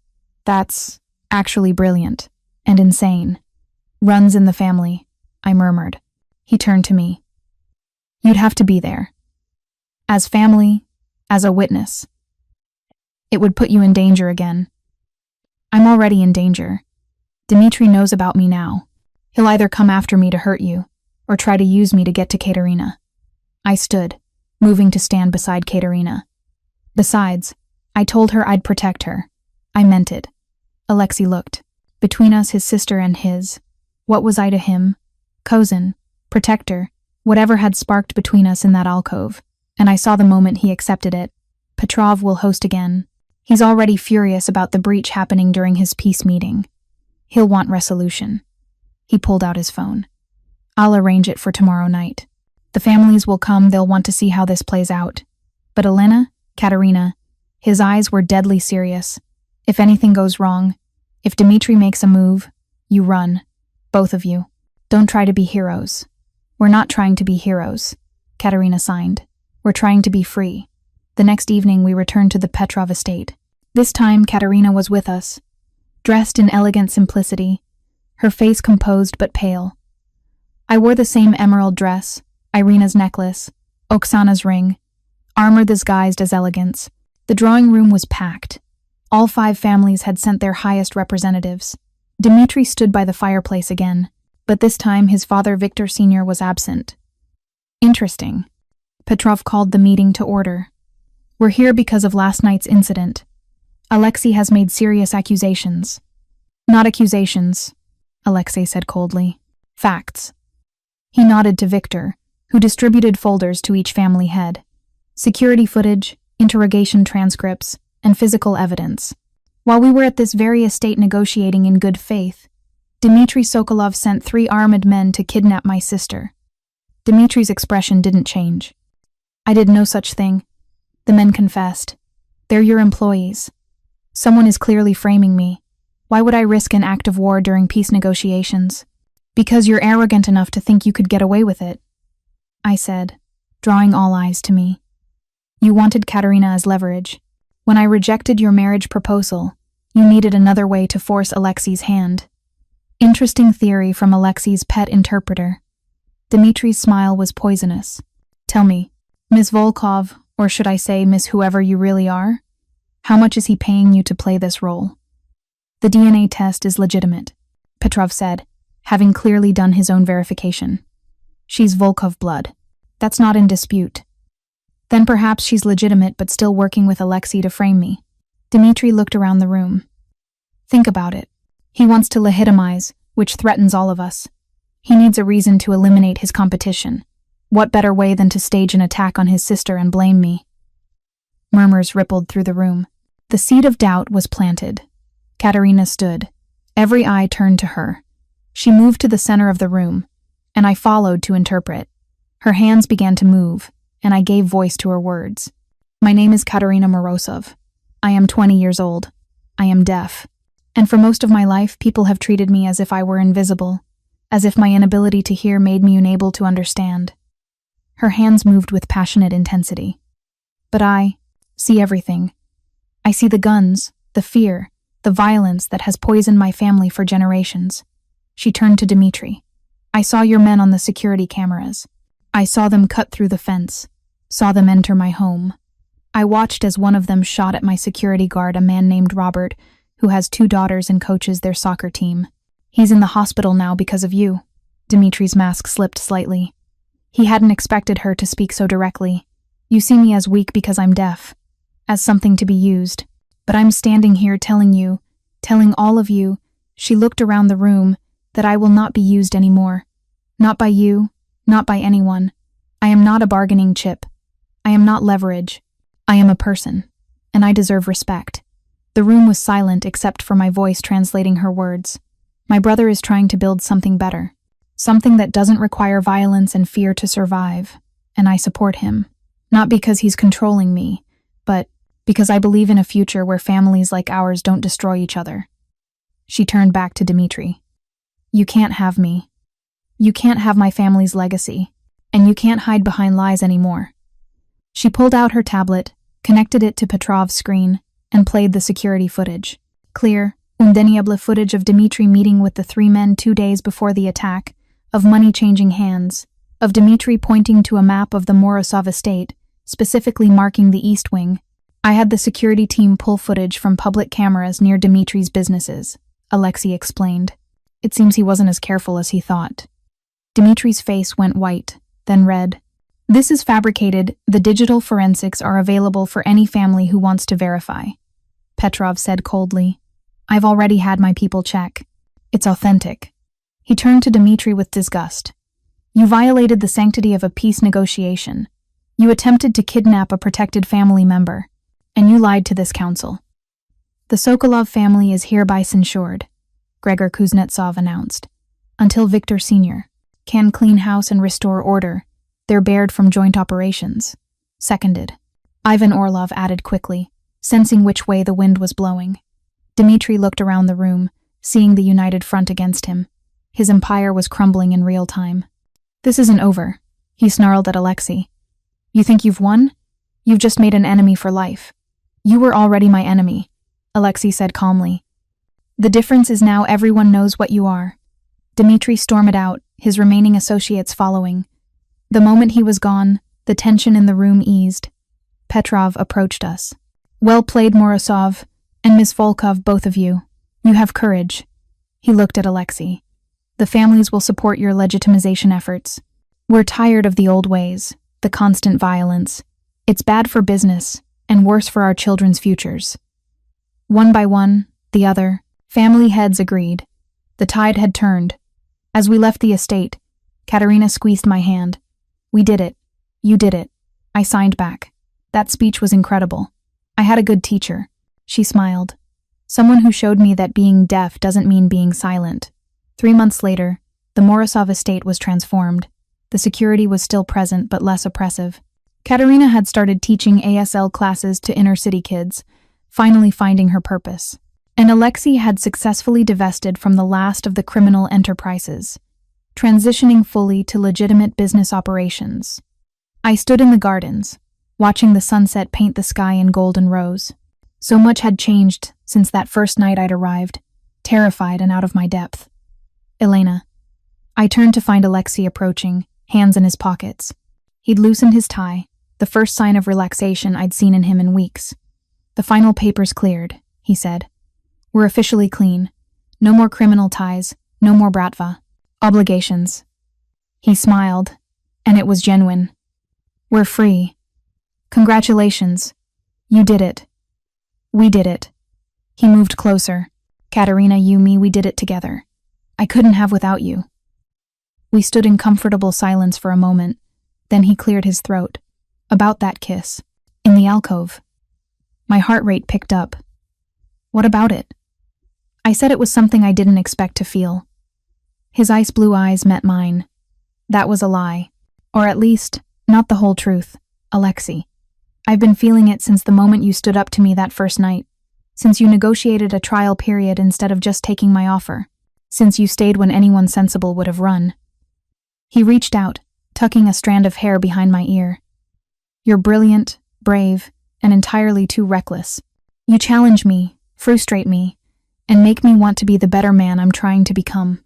That's actually brilliant. And insane. Runs in the family, I murmured. He turned to me. You'd have to be there. As family, as a witness. It would put you in danger again. I'm already in danger. Dimitri knows about me now. He'll either come after me to hurt you, or try to use me to get to Katerina. I stood, moving to stand beside Katerina. Besides, I told her I'd protect her. I meant it. Alexei looked. Between us, his sister and his. What was I to him? Cousin, protector, whatever had sparked between us in that alcove. And I saw the moment he accepted it. Petrov will host again. He's already furious about the breach happening during his peace meeting. He'll want resolution. He pulled out his phone. I'll arrange it for tomorrow night. The families will come, they'll want to see how this plays out. But Elena, Katerina, his eyes were deadly serious. If anything goes wrong, if Dimitri makes a move, you run. Both of you. Don't try to be heroes. We're not trying to be heroes, Katerina signed. We're trying to be free. The next evening we returned to the Petrov estate. This time Katerina was with us, dressed in elegant simplicity, her face composed but pale. I wore the same emerald dress, Irina's necklace, Oksana's ring, armor disguised as elegance. The drawing room was packed. All 5 families had sent their highest representatives. Dimitri stood by the fireplace again, but this time his father Victor Sr. was absent. Interesting. Petrov called the meeting to order. We're here because of last night's incident. Alexei has made serious accusations. Not accusations, Alexei said coldly. Facts. He nodded to Victor, who distributed folders to each family head. Security footage, interrogation transcripts, and physical evidence. While we were at this very estate negotiating in good faith, Dimitri Sokolov sent 3 armed men to kidnap my sister. Dimitri's expression didn't change. I did no such thing. The men confessed. They're your employees. Someone is clearly framing me. Why would I risk an act of war during peace negotiations? Because you're arrogant enough to think you could get away with it, I said, drawing all eyes to me. You wanted Katerina as leverage. When I rejected your marriage proposal, you needed another way to force Alexei's hand. Interesting theory from Alexei's pet interpreter. Dimitri's smile was poisonous. Tell me, Miss Volkov, or should I say Miss whoever you really are? How much is he paying you to play this role? The DNA test is legitimate, Petrov said, having clearly done his own verification. She's Volkov blood. That's not in dispute. Then perhaps she's legitimate but still working with Alexei to frame me. Dimitri looked around the room. Think about it. He wants to legitimize, which threatens all of us. He needs a reason to eliminate his competition. What better way than to stage an attack on his sister and blame me? Murmurs rippled through the room. The seed of doubt was planted. Katerina stood. Every eye turned to her. She moved to the center of the room, and I followed to interpret. Her hands began to move, and I gave voice to her words. My name is Katerina Morozov. I am 20 years old. I am deaf. And for most of my life, people have treated me as if I were invisible, as if my inability to hear made me unable to understand. Her hands moved with passionate intensity. But I see everything. I see the guns, the fear, the violence that has poisoned my family for generations. She turned to Dimitri. I saw your men on the security cameras. I saw them cut through the fence, saw them enter my home. I watched as one of them shot at my security guard, a man named Robert, who has 2 daughters and coaches their soccer team. He's in the hospital now because of you. Dimitri's mask slipped slightly. He hadn't expected her to speak so directly. You see me as weak because I'm deaf, as something to be used. But I'm standing here telling you, telling all of you, she looked around the room, that I will not be used anymore. Not by you, not by anyone. I am not a bargaining chip. I am not leverage. I am a person, and I deserve respect. The room was silent except for my voice translating her words. My brother is trying to build something better, something that doesn't require violence and fear to survive, and I support him. Not because he's controlling me, but because I believe in a future where families like ours don't destroy each other. She turned back to Dimitri. You can't have me. You can't have my family's legacy, and you can't hide behind lies anymore. She pulled out her tablet, connected it to Petrov's screen, and played the security footage. Clear, undeniable footage of Dimitri meeting with the 3 men 2 days before the attack, of money changing hands, of Dimitri pointing to a map of the Morozov estate, specifically marking the East Wing. I had the security team pull footage from public cameras near Dimitri's businesses, Alexei explained. It seems he wasn't as careful as he thought. Dimitri's face went white, then red. This is fabricated. The digital forensics are available for any family who wants to verify, Petrov said coldly. I've already had my people check. It's authentic. He turned to Dimitri with disgust. You violated the sanctity of a peace negotiation. You attempted to kidnap a protected family member, and you lied to this council. The Sokolov family is hereby censured, Gregor Kuznetsov announced. Until Victor Sr. can clean house and restore order, they're barred from joint operations. Seconded. Ivan Orlov added quickly, sensing which way the wind was blowing. Dimitri looked around the room, seeing the united front against him. His empire was crumbling in real time. This isn't over, he snarled at Alexei. You think you've won? You've just made an enemy for life. You were already my enemy, Alexei said calmly. The difference is now everyone knows what you are. Dimitri stormed out, his remaining associates following. The moment he was gone, the tension in the room eased. Petrov approached us. Well played, Morozov, and Miss Volkov, both of you. You have courage. He looked at Alexei. The families will support your legitimization efforts. We're tired of the old ways, the constant violence. It's bad for business, and worse for our children's futures. One by one, the other, family heads agreed. The tide had turned. As we left the estate, Katerina squeezed my hand. We did it. You did it. I signed back. That speech was incredible. I had a good teacher. She smiled. Someone who showed me that being deaf doesn't mean being silent. 3 months later, the Morozov estate was transformed. The security was still present but less oppressive. Katerina had started teaching ASL classes to inner-city kids, finally finding her purpose. And Alexei had successfully divested from the last of the criminal enterprises, transitioning fully to legitimate business operations. I stood in the gardens, watching the sunset paint the sky in golden rose. So much had changed since that first night I'd arrived, terrified and out of my depth. Elena. I turned to find Alexei approaching, hands in his pockets. He'd loosened his tie, the first sign of relaxation I'd seen in him in weeks. The final papers cleared, he said. We're officially clean. No more criminal ties, no more bratva. Obligations. He smiled, and it was genuine. We're free. Congratulations. You did it. We did it. He moved closer. Katerina, you, me, we did it together. I couldn't have without you. We stood in comfortable silence for a moment. Then he cleared his throat. About that kiss. In the alcove. My heart rate picked up. What about it? I said it was something I didn't expect to feel. His ice blue eyes met mine. That was a lie. Or at least, not the whole truth. Alexei. I've been feeling it since the moment you stood up to me that first night. Since you negotiated a trial period instead of just taking my offer. Since you stayed when anyone sensible would have run. He reached out, tucking a strand of hair behind my ear. You're brilliant, brave, and entirely too reckless. You challenge me, frustrate me, and make me want to be the better man I'm trying to become.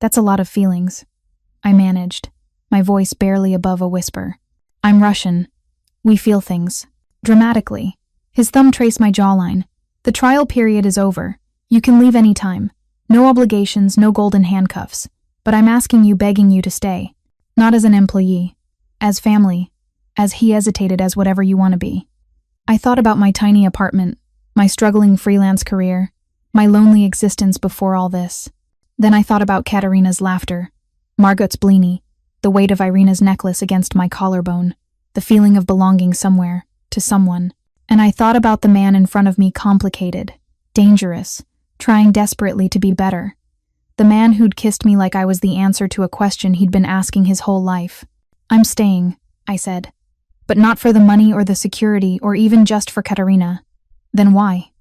That's a lot of feelings. I managed, my voice barely above a whisper. I'm Russian. We feel things. Dramatically. His thumb traced my jawline. The trial period is over. You can leave any time. No obligations, no golden handcuffs. But I'm asking you, begging you to stay. Not as an employee. As family. As he hesitated as whatever you want to be. I thought about my tiny apartment, my struggling freelance career, my lonely existence before all this. Then I thought about Katerina's laughter, Margot's blini, the weight of Irina's necklace against my collarbone, the feeling of belonging somewhere, to someone. And I thought about the man in front of me, complicated, dangerous, trying desperately to be better. The man who'd kissed me like I was the answer to a question he'd been asking his whole life. I'm staying, I said. But not for the money or the security or even just for Katerina. Then why?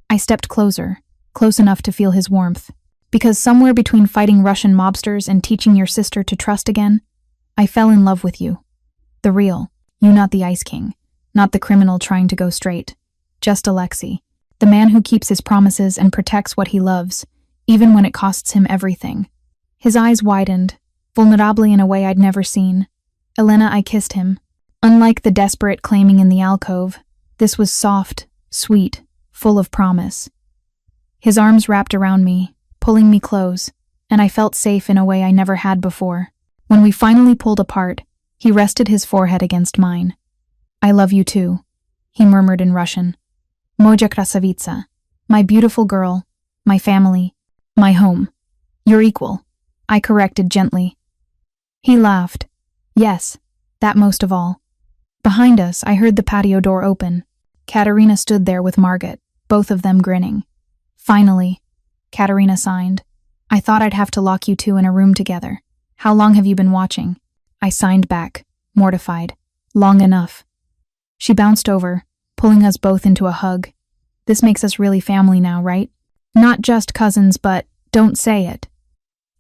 I stepped closer, close enough to feel his warmth. Because somewhere between fighting Russian mobsters and teaching your sister to trust again, I fell in love with you. The real, you, not the Ice King, not the criminal trying to go straight. Just Alexei, the man who keeps his promises and protects what he loves, even when it costs him everything. His eyes widened, vulnerably in a way I'd never seen. Elena, I kissed him. Unlike the desperate claiming in the alcove, this was soft, sweet, full of promise. His arms wrapped around me, pulling me close, and I felt safe in a way I never had before. When we finally pulled apart, he rested his forehead against mine. I love you too, he murmured in Russian. Moja krasavitsa, my beautiful girl, my family, my home. You're equal, I corrected gently. He laughed. Yes, that most of all. Behind us, I heard the patio door open. Katerina stood there with Margot, both of them grinning. Finally, Katerina signed. I thought I'd have to lock you two in a room together. How long have you been watching? I signed back, mortified. Long enough. She bounced over, pulling us both into a hug. This makes us really family now, right? Not just cousins, but don't say it.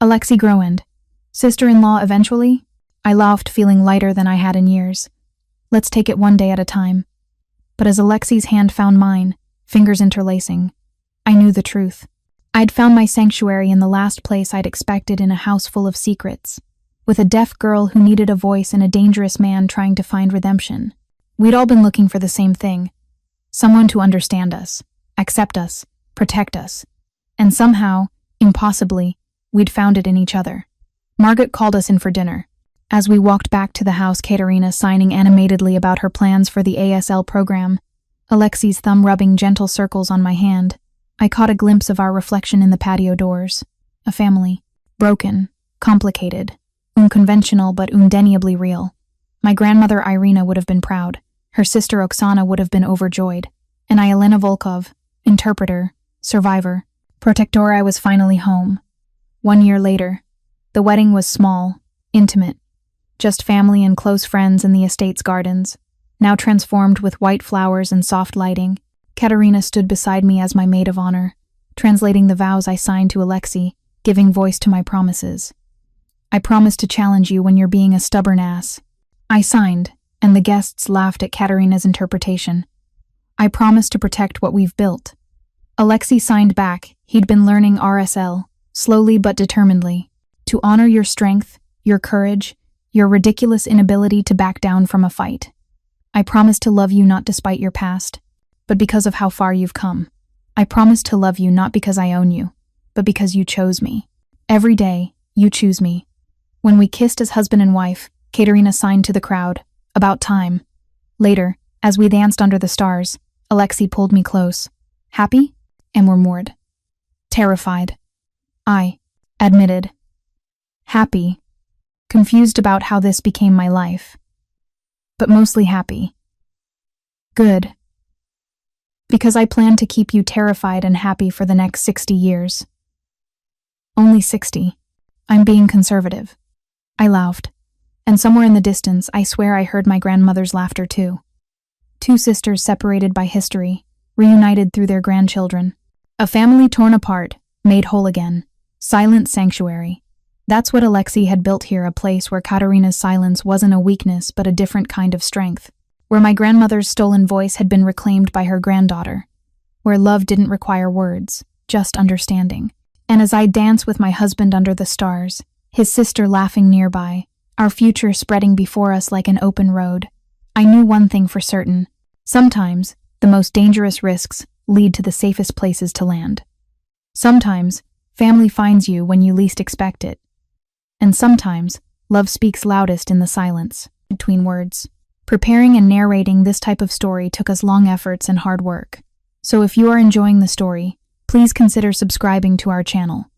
Alexei groaned. Sister-in-law eventually? I laughed, feeling lighter than I had in years. Let's take it one day at a time. But as Alexei's hand found mine, fingers interlacing, I knew the truth. I'd found my sanctuary in the last place I'd expected, in a house full of secrets, with a deaf girl who needed a voice and a dangerous man trying to find redemption. We'd all been looking for the same thing. Someone to understand us, accept us, protect us. And somehow, impossibly, we'd found it in each other. Margaret called us in for dinner. As we walked back to the house, Katerina signing animatedly about her plans for the ASL program, Alexei's thumb rubbing gentle circles on my hand, I caught a glimpse of our reflection in the patio doors. A family. Broken, complicated, unconventional but undeniably real. My grandmother Irina would have been proud. Her sister Oksana would have been overjoyed. And I, Elena Volkov, interpreter, survivor, protector, I was finally home. 1 year later. The wedding was small, intimate. Just family and close friends in the estate's gardens, now transformed with white flowers and soft lighting. Katerina stood beside me as my maid of honor, translating the vows I signed to Alexei, giving voice to my promises. I promised to challenge you when you're being a stubborn ass. I signed, and the guests laughed at Katerina's interpretation. I promised to protect what we've built. Alexei signed back. He'd been learning RSL, slowly but determinedly, to honor your strength, your courage, your ridiculous inability to back down from a fight. I promise to love you not despite your past, but because of how far you've come. I promise to love you not because I own you, but because you chose me. Every day, you choose me. When we kissed as husband and wife, Katerina signed to the crowd, about time. Later, as we danced under the stars, Alexei pulled me close. Happy? And we're moored. Terrified. I admitted. Happy. Confused about how this became my life. But mostly happy. Good. Because I plan to keep you terrified and happy for the next 60 years. Only 60. I'm being conservative. I laughed. And somewhere in the distance, I swear I heard my grandmother's laughter too. Two sisters separated by history, reunited through their grandchildren. A family torn apart, made whole again. Silent sanctuary. That's what Alexei had built here, a place where Katerina's silence wasn't a weakness but a different kind of strength. Where my grandmother's stolen voice had been reclaimed by her granddaughter. Where love didn't require words, just understanding. And as I danced with my husband under the stars, his sister laughing nearby, our future spreading before us like an open road, I knew one thing for certain. Sometimes, the most dangerous risks lead to the safest places to land. Sometimes, family finds you when you least expect it. And sometimes, love speaks loudest in the silence, between words. Preparing and narrating this type of story took us long efforts and hard work. So if you are enjoying the story, please consider subscribing to our channel.